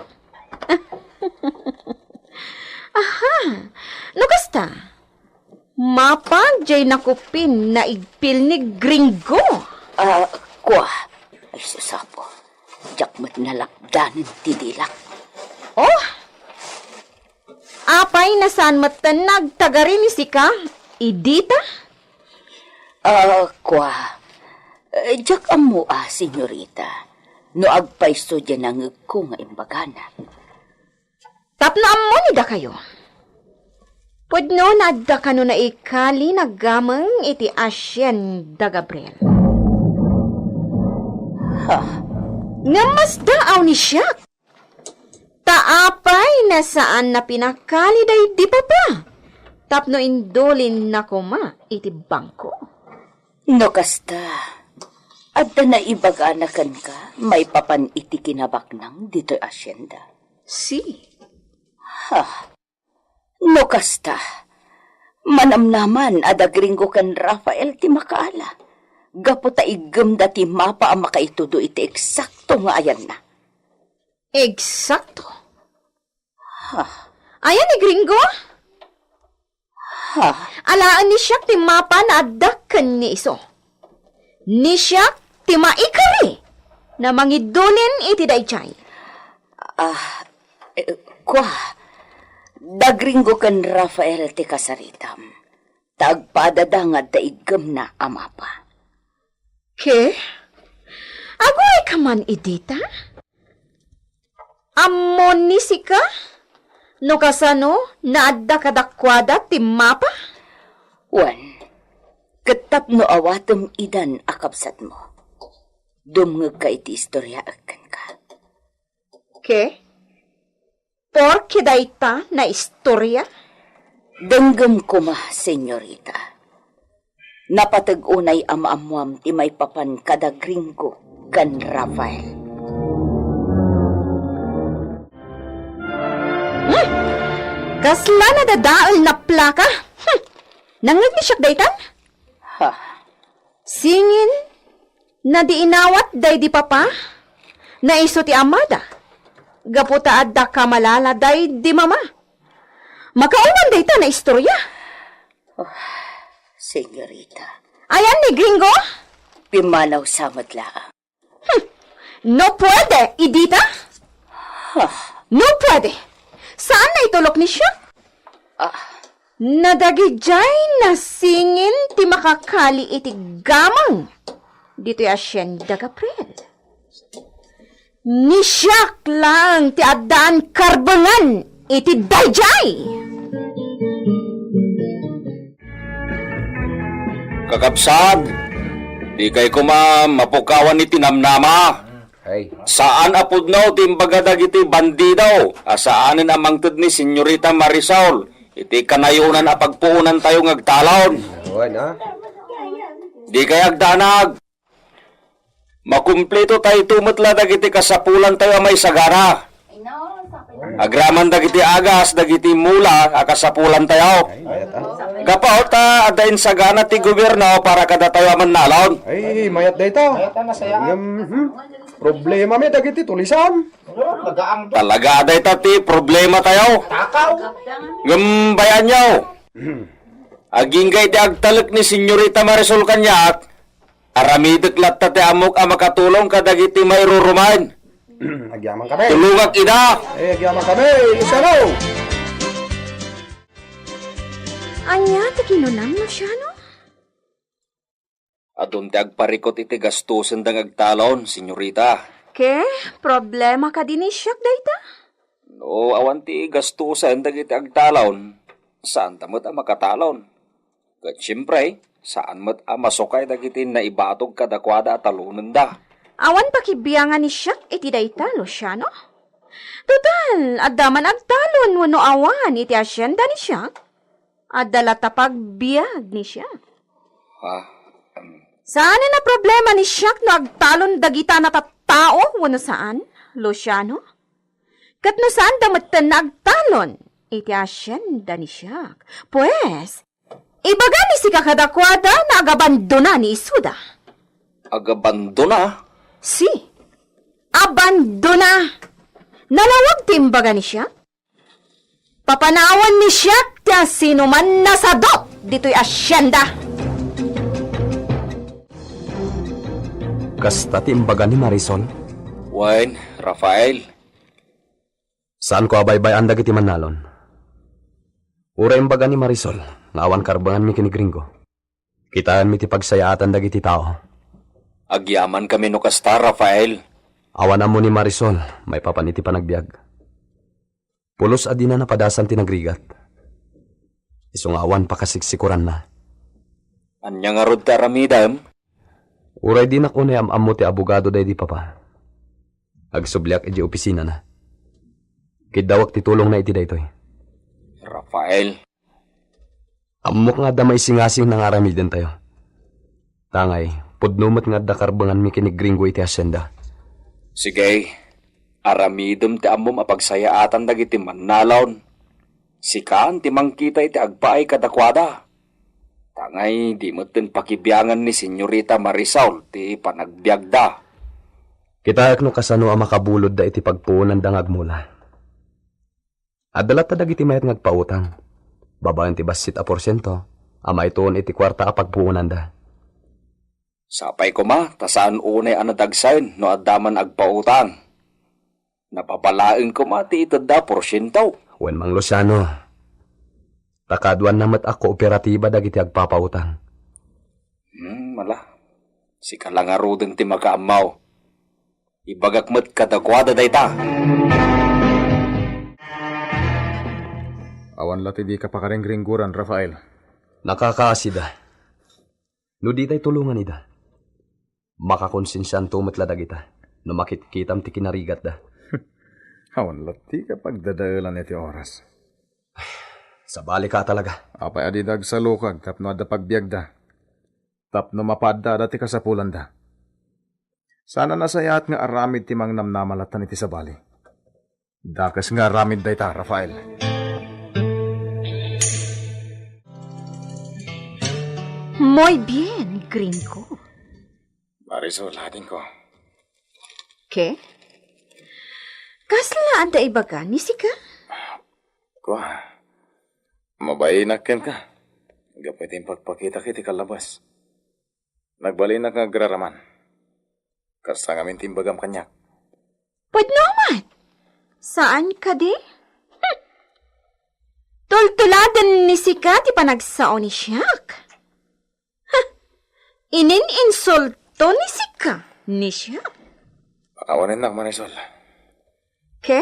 Aha, no kasta? Mapa, jay nakupin na igpil ni gringo. Kwa. Ay, susapo. Jakmat na lakdanan ti dilak. Oh, apay na saan matanag tagari ni sika? Idita? Kwa. Jak amo senyorita. No agpaiso dyan ang ko nga imbagana. Tapno ammo ni da kayo. Pudno na da kano na ikali nagamang iti asyen da Gabriel. Nga mas daaw ni siya. Taapay na saan na pinakali day di pa pa. Tapno indolin na kuma iti bangko. No kasta. Adda na ibaganakan ka, may papan iti kinabaknang dito'y asyenda. Si. No kasta. Manamnaman ada gringo kan Rafael ti makaala. Gapo ta igem dati mapa ang makaitudo iti eksakto nga ayan na. Eksakto? Ayan ni gringo? Alaan ni siya ti mapa na adakan ni iso. Ni siya ti maikari na mangidulin iti dayjay. Kwa, dagringo kan Rafael ti kasaritam. Tagpadadangad ta igem na amapa. Ke? Agoy ka man idita? Amon ni sika? No kasano na adda kadakwada ti mapa? Wan, katap no awatom idan akapsat mo. Dumngag ka iti istorya akan ka. Ke? Porke dayta na istorya? Denggem ko ma, senyorita. Napatag-unay amaamuam ti may papan kadagringo kan Rafael. Kasla na dadaal na plaka? Nangag ni siya daytan? Singin na di inawat day di papa? Na iso ti amada? Gaputa adda ka malala day di mama? Makauman dayta na istorya? Senyorita, Ayan ni gringo? pimanaw samad laang. No pwede, idita? No pwede. Saan na itulok ni siya? Nadagijay na singin ti makakali iti gamang. Dito yung asyenda Gabriel. Ni siya lang ti adaan karbangan iti dayjay. Kakapsag, di kay mapukawan ni tinamnama. Saan apod no timbaga dagiti bandidaw, asaanin amangtod ni Senyorita Marisol, iti kanayunan a pagpuunan tayo ngagtalon. Di kay agdanag, makumpleto tayo tumutla dagiti kasapulan tayo may sagara. Agraman dagiti agas, dagiti mula, akasapulan tayo. Gapaw ta, adain sagana ti gobyerno para kada tayo man nalon. Ay, mayat dayta. Problema mi dagiti tulisan. Talaga aday tati, problema tayo. Gambayan nyo. Aging kay ti agtalak ni Senyorita Marisol Kanyak, aramidek lat tati amok ang makatulong kadagiti may rurumain. Agyaman kami. Tulungag ida. Agyaman kami. Isano? Anya, ti kinunam no siya, no? Adun ti agparikot iti gastusan dang agtalon, Senyorita. Ke, problema ka din ni siya, dayta? No, awan ti gastusan dang iti agtalon, saan tamot ang makatalon? Kat siyempre, saan mat masukay dagiti na ibatog kadakwada at talunan da. Awan pakibiyangan ni siya, iti dayta, Luciano. Total, adaman agtalon wano awan, iti asyenda ni siya. Adala tapagbiag ni siya. Saan na problema ni siya no agtalon dagita na tattao wano saan, Luciano? Kat no saan damatan na agtalon, iti asyenda ni siya. Pues, ibaga ni si kakadakwada na agabandona ni Isuda. Agabandona? Si, abandona. Nalawag timbaga ni siya. Papanawan ni siya kaya sino man nasado dito'y asyenda. Kasta timbaga ni Marisol. Wen, Rafael. Saan ko abay-bayan dagiti manalon? Ura imbaga ni Marisol, ngawan karbangan mi kini Gringo. Kitaan mi ti pagsayaatan dagiti tao. Agyaman kami no kasta, Rafael. Awan mo ni Marisol, may papaniti pa nagbiag. Pulos adina na padasan ti nagrigat. Isong awan pa kasiksikuran na. Anya nga rod taramidam? Uray din ako na am mo ti abogado day di papa. Agsubliak iti opisina na. Kidawak ti tulong na iti daytoy. Rafael. Amok nga damay singasing nangaramiden tayo. Tangay, pudnumat nga dakarbangan mi kini Gringo iti asyenda. Sige, aramidom ti amom apagsayaatan dagiti mannalaon. Sikaan ti mangkita iti agpaay kadakwada. Tangay, di mo tin pakibiyangan ni Senyorita Marisol ti panagbiagda. Kitayak no kasano ang makabulod da iti pagpuunan da ngagmula. Adalat ta dagiti mayat ngagpautang. Babayan ti basit a porsyento, amay tuon iti kwarta a pagpuunan da. Sapay ko ma, tasaan unay anadagsain no adaman agpautang. Napapalain ko ma ti itad porsyento. Wen mang Luciano, takaduan namat ako operatiba dagiti agpapautang. Mala, si kalangaruden ti makaamaw. Ibagakmat kadakwada dayta. Awan lati di ka pa karing gringguran, Rafael. Nakakaasida. No di tay tulungan ida. Makakonsensyan tumatla dagita. No makitkitam ti kinarigat da. Awan lati ka pagdadaalan iti oras. Sabali ka talaga. Apay adidag sa lukag, tapno ada pagbiag da. Tapno mapadda dati kasapulan da. Sana nasayat nga aramid timang namnamalatan iti sabali. Dakas nga aramid da ita, Rafael. Muy bien, Gringo. Marisol, hating ko. ¿Qué? Kasla anda ibaga ni sika? Ko, mabayinak ka. Gapit yung pagpakita kiti kalabas. Nagbali na ka agraraman. Karsa ngamin timbagam kanyak. Pwede naman. Saan ka di? Tultuladan ni sika ti panagsao ni siyak. Inin-insulto ni sika ni siya. Pakawanin na, Marisol. ¿Qué?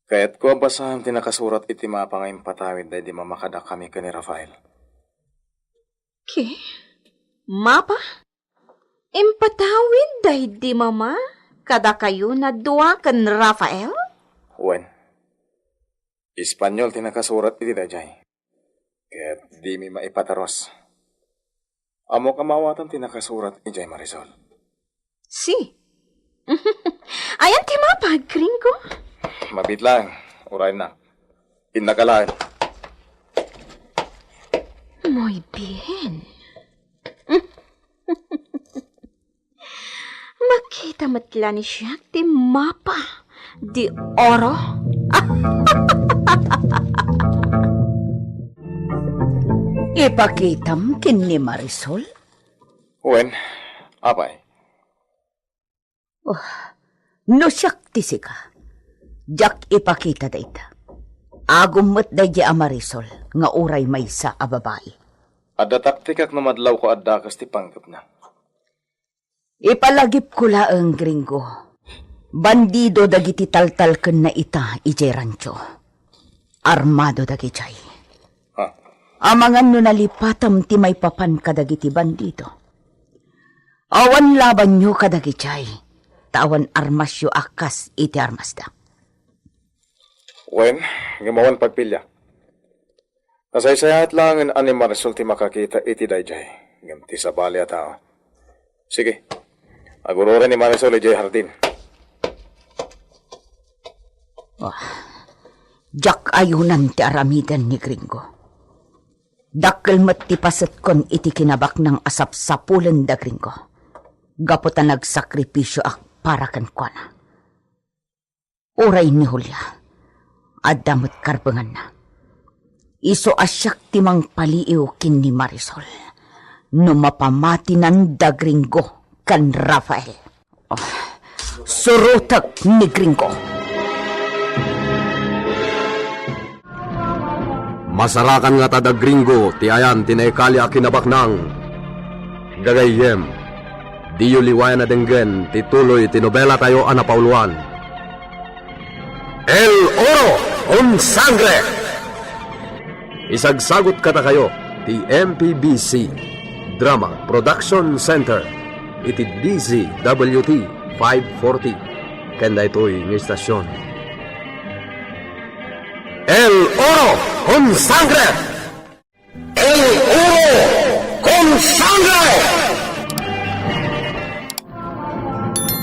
Kaya't ko basahang tinakasurat iti mapangayong patawid dahil di mamakadak kami ka ni Rafael. ¿Qué? Mapa? Impatawid dahil di mama? Kada kayo na dua kan Rafael? Wen, Espanyol tinakasurat iti dajay. Kaya't di mi maipataros. Amo kamawatan tinakasurat ijay Marisol. Si. Ayan ti mapa, Gringo. Mabit lang, uray na. Inakalaan. Muy bien. Makita matla ni siya ti mapa di oro. Ipakitam kin ni Marisol? Wen, apay. No siyak ti sika. Jak ipakita dayta. Agumot daydi a Marisol nga uray maysa a babae. Adda taktikak na madlaw ko adda kas ti panggap na. Ipalagip ko laeng Gringo. Bandido dagiti taltal ken na ita ijay rancho. Armado dagijay. Amangan no nalipatam ti may papan kadagiti bandido. Awan laban nyo kadagitay, tawan armasyo akas iti armasda. Wen, gumawan pagpilya. Nasaysayat lang ang ani Marisol ti makakita iti dayjay. Ngam ti sabali a tao. Sige, agururan ni Marisol iti hardin. Jak ayunan ti aramidan ni Gringo. Dakkel met ti paset kon iti kinabak ng asap-sapulen da Gringo. Gaputa nagsakripisyo ak para kan kuana. Uray ni Julia, adamot karbengan na. Iso asyak timang paliiw kin ni Marisol. No mapamati nan da Gringo kan Rafael. Surutag ni Gringo. Masarakan nga tada Gringo, ti ayan tinaikali a kinabak ng gagayem. Di yu liwayan na denggen, tituloy tinobela tayo anapauluan. El Oro un Sangre! Isagsagot kata kayo, ti MPBC Drama Production Center, iti DZWT 540, kenda ito'y ng istasyon. El Oro con Sangre! El Oro con Sangre!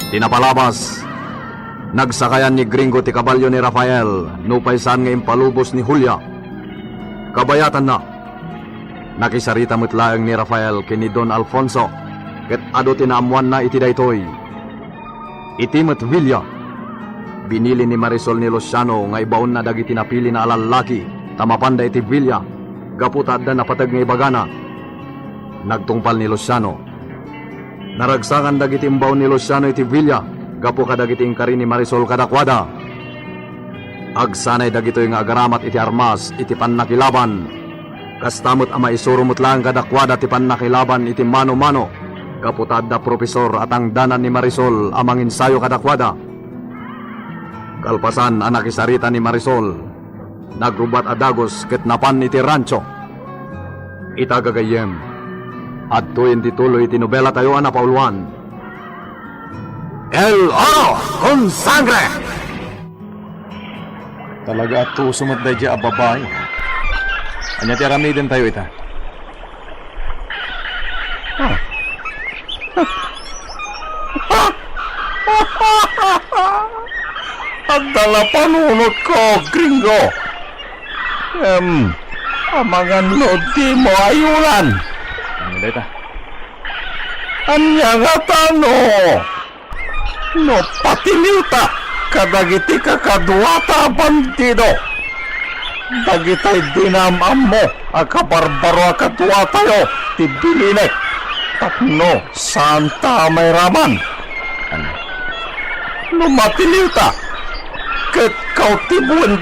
Tinapalabas, nagsakayan ni Gringo ti kabalyo ni Rafael, nupaysan nga impalubos ni Julia. Kabayatan na, nakisarita mutlaang ni Rafael kini Don Alfonso, ket ado tinaamuan na iti daytoy. Iti met Villa, binili ni Marisol ni Luciano nga ibaon na dagiti napili na alalaki, tamapanda iti Villa, gaputad na napatag nga ibagana. Nagtungpal ni Luciano. Naragsakan dagiti imbaw ni Luciano iti Villa, gapu kadagiti ingkari ni Marisol kadakwada. Agsanay dagitoy nga agaramat iti armas iti pannakilaban. Kastamot ama isurumot lang kadakwada ti pannakilaban iti mano-mano. Gaputad da profesor at ang danan ni Marisol amang ensayo kadakwada. Kalpasan anak isarita ni Marisol, nagrubat adagos ket napan iti rancho. Itagagayem, at tuwin tituloy tinobela tayo anapauluan. El Oro con Sangre! Talaga ato sumat da dya ababay. Anya ti aramiden tayo ita. Ang dalapanunot ko, Gringo. Amangan no di mo ayulan. Ano da ita? Anya nga tano. No patiliw kadagiti kakadwata bandido. Dagitay dinamam mo, akabarbaro akadwata yo, tibilinek. Tapno, santa may raman. No matiliw ket kautibuan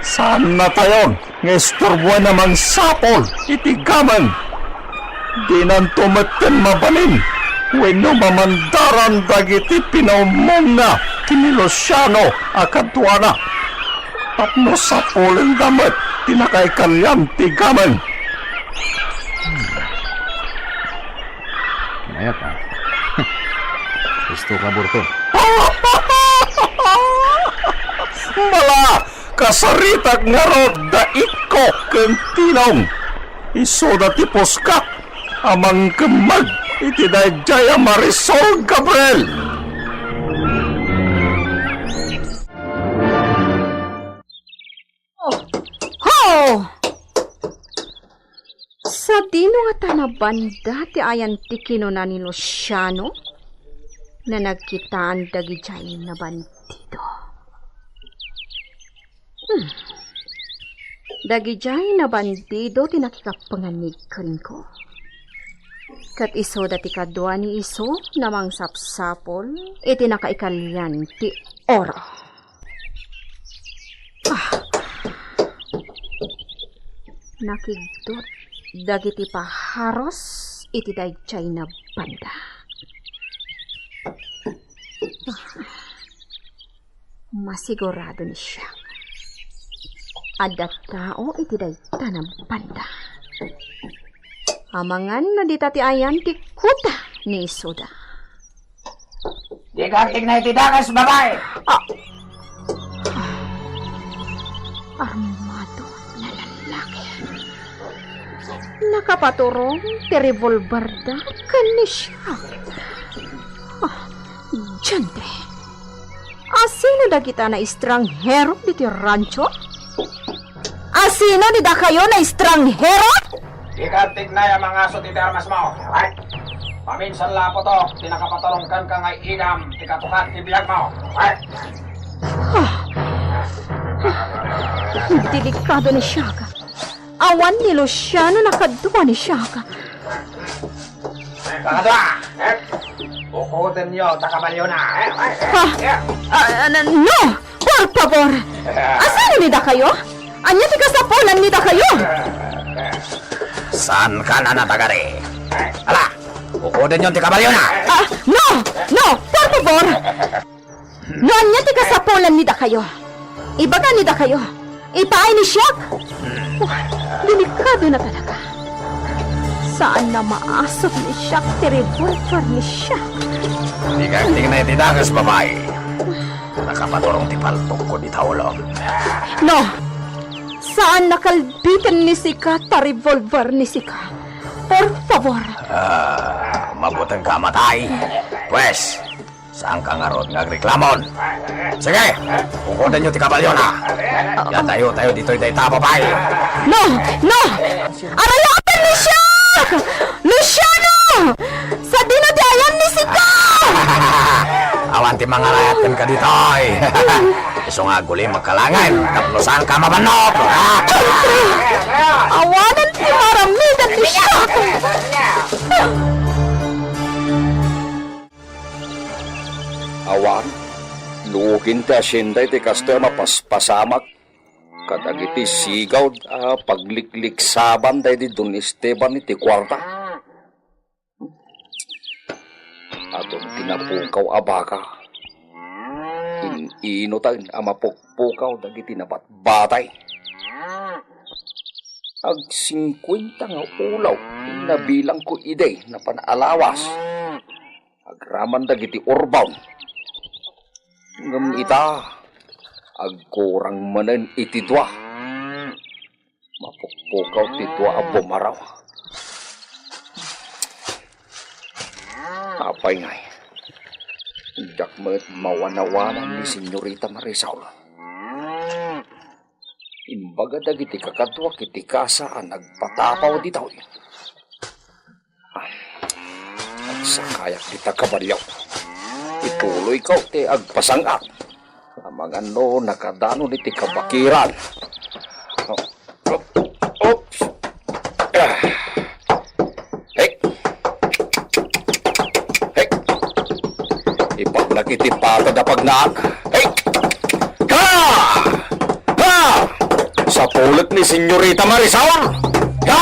saan na tayon nga isturbuan namang sapol itigaman di nan tumetten mabalin wenno mamandaran dagiti pinaumong na kini Luciano akadwana tapno sapolen damet tinakay kalyang tigaman. Mayat gusto ka burto. Mala, kasaritak nga rod da iko kentinong. Iso da tipos ka, amang kemag, iti da Jaya Marisol Gabriel. Ho! Sa dino nga tanabanda ti ayan ti kinuna ni Luciano na nagkitaan dagijay na bandido. Dagijay na bandido ti nakikapanganig rin ko. Kat iso dati kadwa ni iso namang sapsapol iti nakaikalyan ti oro. Nakigdot dagiti paharos iti dayjay na banda. Masigurado ni siya. Ada tao iti dayta na banda. Amangan na ditati ayan ti kuta ni Isoda. Di ka tignan itidakas, babae! Armado na lalaki. Nakapaturong ti revolver da kani siya. Diyantre. Asino da kita na estranghero diti rancho? Asino di da kayo na estranghero? Di ka tignan ang mga aso ti armas mo, right? Paminsan lapo to, tinakapatarongkan ka ngay igam, tikatukan ti biyag mo, right? Delikado ni Shaka. Awan ni Luciano nakadwa ni Shaka. Kakadwa! Bukutin nyo, takabalyo na! No! Por favor! Asino ni da kayo? Anya ti kasapulan ni da kayo? Saan ka na natagari? Ala! Bukutin nyo, tikabalyo na! No! No! Por favor! No, anya ti kasapulan ni da kayo? Ibaga ni da kayo? Ipaay ni Shak? Delikado na talaga. Saan na maasok ni Shak ti revolver ni Shak? Di ka tignan itidakas, babae. Nakapaturong ti paltok ko di taulog. No! Saan nakalbitan ni Sika ta revolver ni Sika? Por favor. Mabutang ka matay. Pwes, saan ka nga rod ngagreklamon? Sige, bukutin nyo ti kabalyo na. Yan tayo dito'y dayta, babae. No! No! Arayakan ni Shak! Luciano! Sa dinadayan ni Sika! Awan ti mga layatan ka dito'y. Iso nga guli magkalangan. Taplosan ka mabanok. Awanan ti maramidan ni Shak! Awan, luugin ti asyenda iti kastoy mapaspasamak. Kadagiti sigaw paglikliksaban tayo di Don Esteban iti kwarta. Atong tinapukaw abaka. Ininutan ang mapukpukaw dagiti nabatbatay. Ag 50 nga ulaw nabilang ko ide na panalawas. Agraman dagiti urbaw. Ngam ita, agkurang manen iti dua. Mapukpukaw ti dua a bumaraw. Apay ngay. Dak met mawanawanan ni Senyorita Marisol. Imbaga dagiti kakadwa kiti kasaan nagpatapaw ditaw. Nagsakayak kita kabalyaw. Ituloy ko ti agpasangak. Amang ano nakadano ni ti kabakiran. Oops. Hey. Hey. Ipaglaki ti pata da pagnaan. Hey. Ha! Ha! Sa pulot ni Senyorita Marisol. Ha!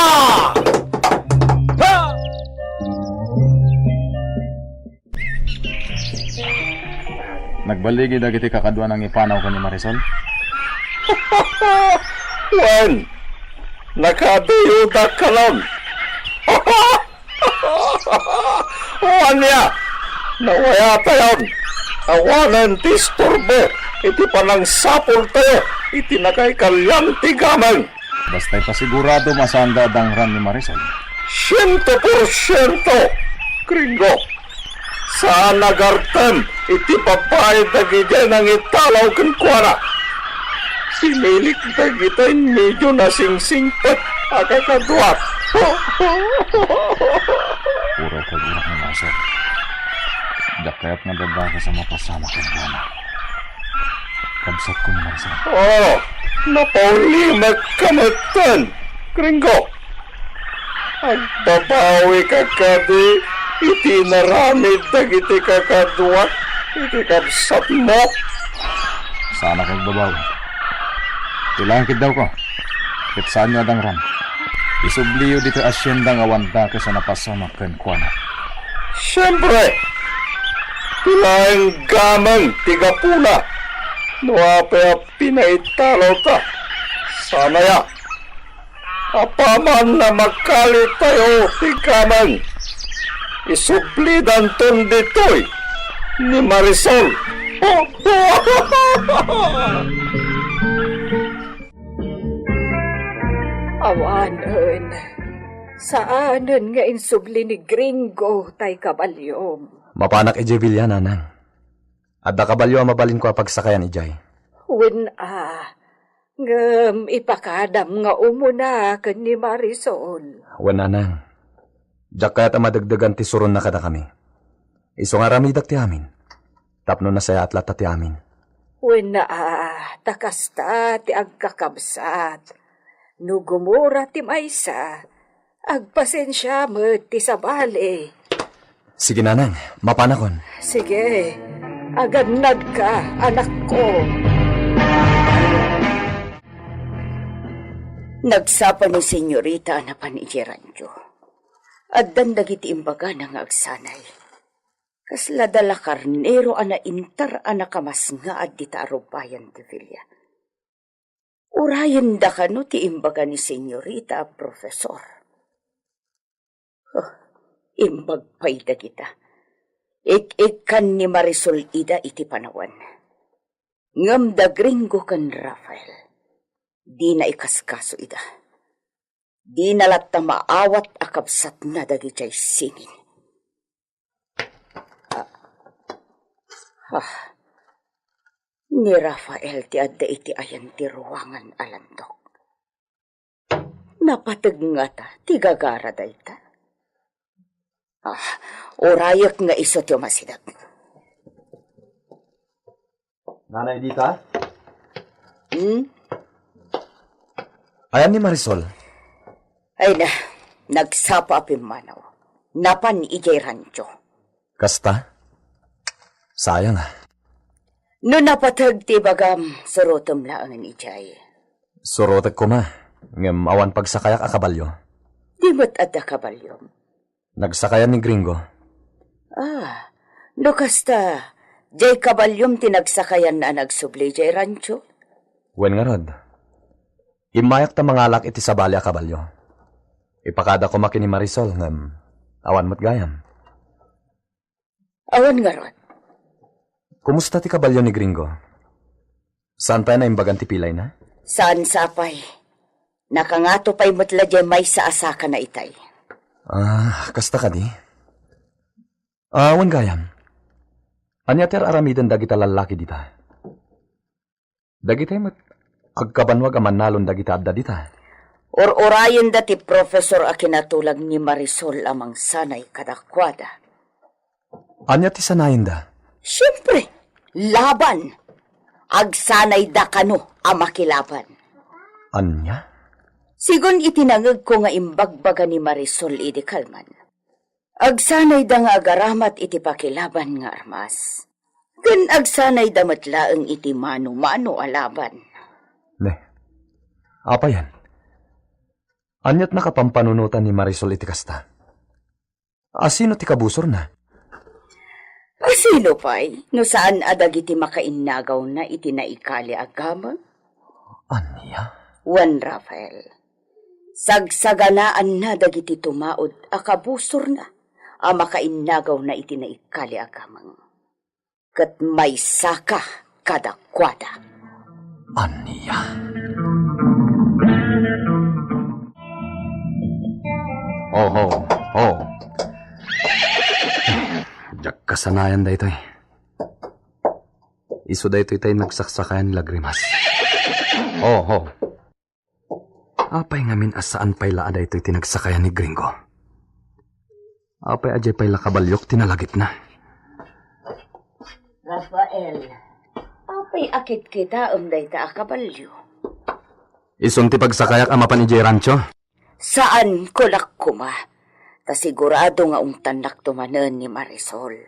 Nagbaligi dagiti kakadwa ng ipanaw ko ni Marisol? Wen! Nakaduyuda ka lang! Wan niya! Nawaya tayon! Awanan ti storbo! Iti panang sapol tayo! Iti nakaikalyan ti gamang! Basta'y pasigurado masanda dangran ni Marisol. 100%! Gringo! Saan nagartan iti babae dagiti nang italaw kan kuara. Sinilik dagiti medyo nasingsingpet akakadwat. Puro kagunak ni Marisol. Dakayat nga dadaka sa mapasama kang buwana. Kabsat ko ni Marisol. Oh, napauli magkamatan. Gringo! Ang babawi ka kadi iti naramid dagiti kakadwat iti kabsat mo. Sana kag babaw. Kailangan kid daw ko. Kit saan nyo adang ram. Isubliyo dito asyenda nga wanda ka sa napasama ken kuana. Siyempre, pilaing gamang tigapuna. Nuape a pinaitalaw ta. Sanaya, apaman na magkalit tayo, ikaman. Isublidan ton ditoy ni Marisol. Awanan, saanan nga insubli ni Gringo tay kabalyom. Mapanak ijay Villa, nanang. Adda kabalyo ang mabalin ko pagsakayan ijay. Wen ngam ipakadam nga umuna ken ni Marisol. Wan, nanang. Diyak kaya't madagdagan ti suron na kada kami. Iso nga ramidak ti amin. Tapno na saya at lata ti amin. Wen takasta ti agkakabsat. No gumura ti maysa, agpasensya met ti sabali. Sige, nanang. Mapanakon. Sige, aganad ka, anak ko. Nagsapa ni senyorita na panijiranjo. At dandagiti imbaga na nga agsanay. Kasla dala karnero ana intar ana kamas nga at di taarubayan ti Villa. Urayan da kano ti imbaga ni senyorita profesor. Imbag payda kita. Ik-ikan ni Marisol ida iti panawan. Ngam da Gringo kan Rafael. Di na ikaskaso ida. Di nalatta maawat akabsat na dagijay singin. Ni Rafael ti adda iti ayan ti ruangan alandok. Napatag nga ta, ti gagara dayta. Orayak nga iso ti masidag. Nanay Dita? Ayan ni Marisol. Ay na, nagsapa apimanaw. Napan ijay rancho. Kasta? Sayang No napatag ti bagam, surutom laangan ijay. Surotag ko ma. Ngem awan pagsakayak a kabalyo. Di mo't adda kabalyom. Nagsakayan ni Gringo. No kasta, jay kabalyom tinagsakayan na nagsubli jay rancho. Wen nga rod. Imayak ta mangalak iti sabali a kabalyo. Ipakada ko maki ni Marisol ngem awan mo't gayam. Awan nga rod. Kumusta ti kabalyo ni Gringo? Saan pa na imbagan ti pilay na? Saan sapay? Nakangato pa'y mutla jay may sa asaka na itay. Kasta ka di? Wan gayam. Anya ter aramidan dagita lalaki dita. Dagita mat agkabanwag aman nalon dagita adda dita. Or-orayan dati profesor a kinatulag ni Marisol amang sanay kadakwada. Anya ti sanayin da? Siyempre, laban. Agsanay da kano amakilaban. Anya? Sigon itinangag ko nga imbagbaga ni Marisol idi kalman. Agsanay da nga agaramat iti pakilaban nga armas. Gan agsanay da matlaeng iti mano-mano alaban. Ne, apa yan? Anyat nakapampanunutan ni Marisol iti kasta. Asino ti kabusor na? Asino pa'y? No saan adag iti makainagaw na iti naikali agama? Anya? Juan Rafael. Sagsaganaan na dagiti tumaod akabusor na a makainagaw na iti naikali agamang. Kat may saka kadakwada. Anya? Oh. Diyak kasanayan da ito eh. Iso da ito itay nagsaksakayan lagrimas. Oh. Apay ngamin asaan pay laada ito tinagsakayan ni Gringo. Apay ajay pay lakabalyok tinalagip na. Rafael, apay akit kita dayta akabalyo. Isunti pagsakayak amapan ijay rancho? Saan kulak kuma? Ta sigurado nga tanak tumanen ni Marisol.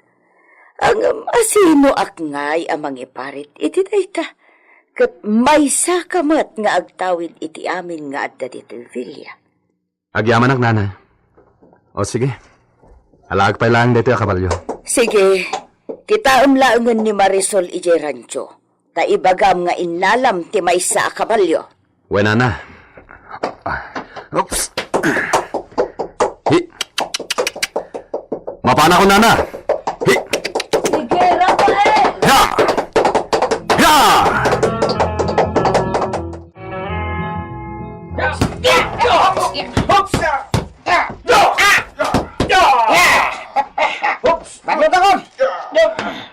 Ang asino akngay amang iparit iti dayta. Kat may sakamat nga agtawid iti amin nga adda dito Villa. Agyaman ak nana. O sige. Alaag pay lang dito kabalyo. Sige, kita umlaungan ni Marisol ijay rancho. Ta ibagam nga inalam ti may sa kabalyo. Wena na. Oops. Hi. Mapana ko, Nana. Hi. Sige, Rafael! Ya! Ya!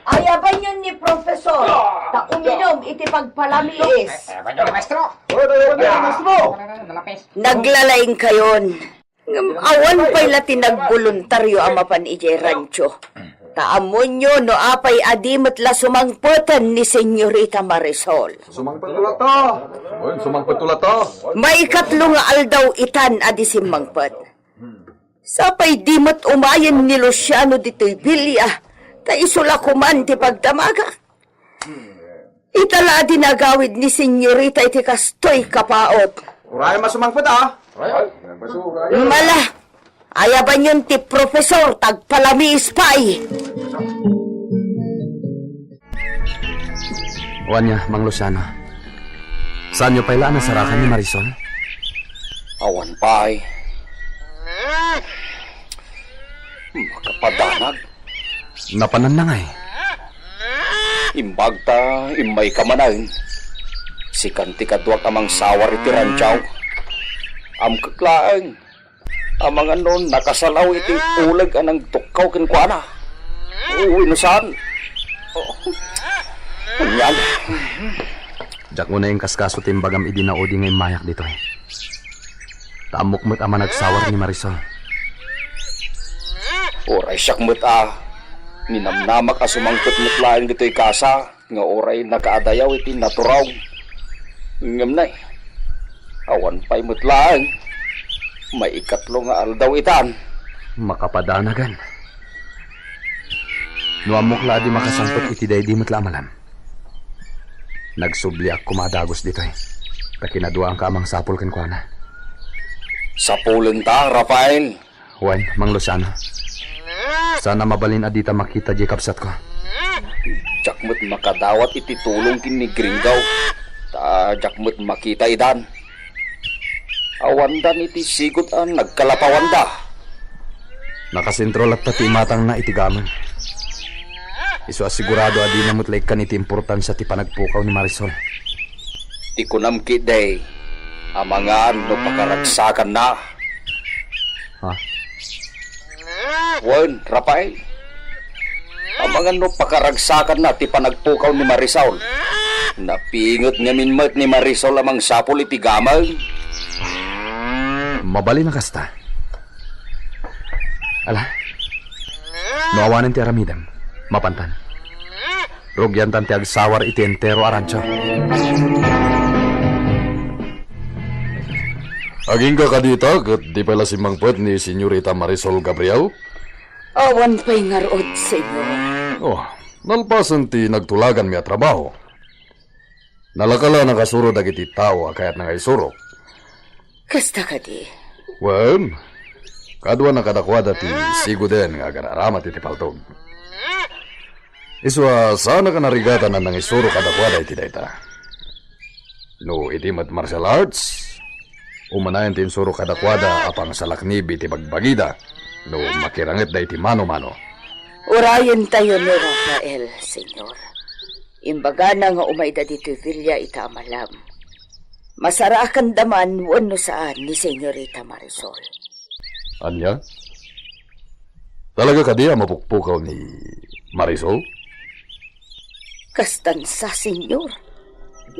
Ayaban yun ni Profesor. Ta uminom iti pagpalamiis. Naglalaing kayon. Awan pa'y lati nagboluntaryo amapan iti rancho. Taamon nyo no apay adimat la sumangputan ni Senyorita Marisol. Sumangpatula to. May ikatlo nga aldaw itan adi simangpet. Sapay dimot umayan ni Luciano dito'y bilya, ta isula kuman ti pagdamaga. Itala dinagawid ni Senyorita iti kastoy kapaot. Uray masumangpet Mala, ayaban yun ti Profesor tagpalamis pa'y. Wanya, Mang Luciano. Saan nyo pailaan na sarakan ni Marisol? Awan pa ay. Makapadanag. Napanan na nga eh. Imbagta, imay kamanain. Si kanti kadwak amang sawar iti rantsaw. Am kaklaang. Amang anon, nakasalaw iti ulag anang tukaw kinkwana. Uwi no saan? Kunyan. Jak mo na yung kaskaso timbagam idinaodi ngay mayak dito eh. Taamok mo't ama nagsawar ni Marisol. Oray siyak mo't Ninamnamak asumangkot mo't laing dito'y kasa. Nga oray nakaadayaw iti naturaw. Ngam na awan pa'y mo't laing. May ikatlo nga aldaw itan. Makapadanagan. Nuamok la di makasangkot iti day di mo't lamalam. Nagsubli ak kumadagos dito eh. Takinadua ang kamang sapol kenkwana. Sapulen ta, Rafael. Wan, Mang Luciano. Sana mabalin adita makita di kapsat ko. Jakmut makadawat iti tulong kin ni Gringaw. Ta jakmut makita idan. Awandan iti sigot ang nagkalapawanda. Nakasentro lat pati matang na itigaman. Isu asigurado adi na mutlay kan iti importansya ti panagpukaw ni Marisol. Ti kunamki day. Amangan no pakaragsakan na. Ha? Wan, Rafael. Amangan no pakaragsakan na ti panagpukaw ni Marisol. Napingot nga minmat ni Marisol amang sapol iti gamal. Mabali na kasta. Ala. Noawanan ti aramidam. Mapantan. Rugyan tan ti agsawar iti entero arancho. Aging ka kadita, kat di pala si Mangpet ni Senyorita Marisol Gabriel? Awan pa'y ngarod, Senyor. Oh, nalpasan ti nagtulagan mi a trabaho. Nalakala nakasurod agiti tao kayat nga isurok. Kasta ka di. Well, kadwa nakadakwada ti sigo din nga ganaramat iti paltog. Iswa, sana ka narigata na nang isurok kadakwada iti dayta. No, iti mat martial arts, umanayan tin surok kadakwada apang salaknib iti bagbagida. No, makirangit da iti mano-mano. Urayan tayo ni Rafael, Senyor. Imbaga na nga umayda dito Villa ita amalam. Masarakan daman wano saan ni Senyorita Marisol. Anya? Talaga ka di mapukpukaw ni Marisol? Kastansa, Senyor.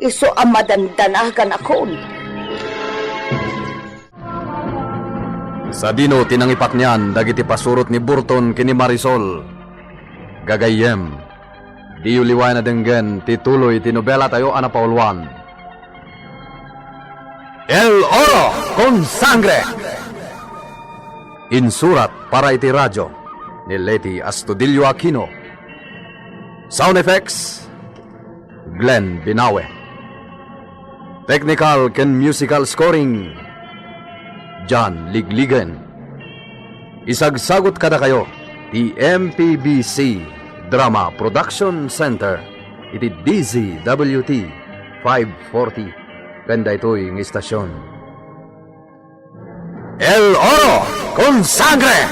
Iso amadandanagan akon. Sa dino tinangipak niyan dagiti pasurot ni Burton kini Marisol. Gagayem. Di uliway na denggen tituloy tinobela tayo anapaulwan. El Oro con Sangre. Insurat para iti radyo ni Leti Astudillo Aquino. Sound effects Glenn Binawe. Technical ken musical scoring John Ligligan. Isagsagot kada kayo ti MPBC Drama Production Center iti DZWT 540 Ganda ito'y ng istasyon. El Oro con Sangre!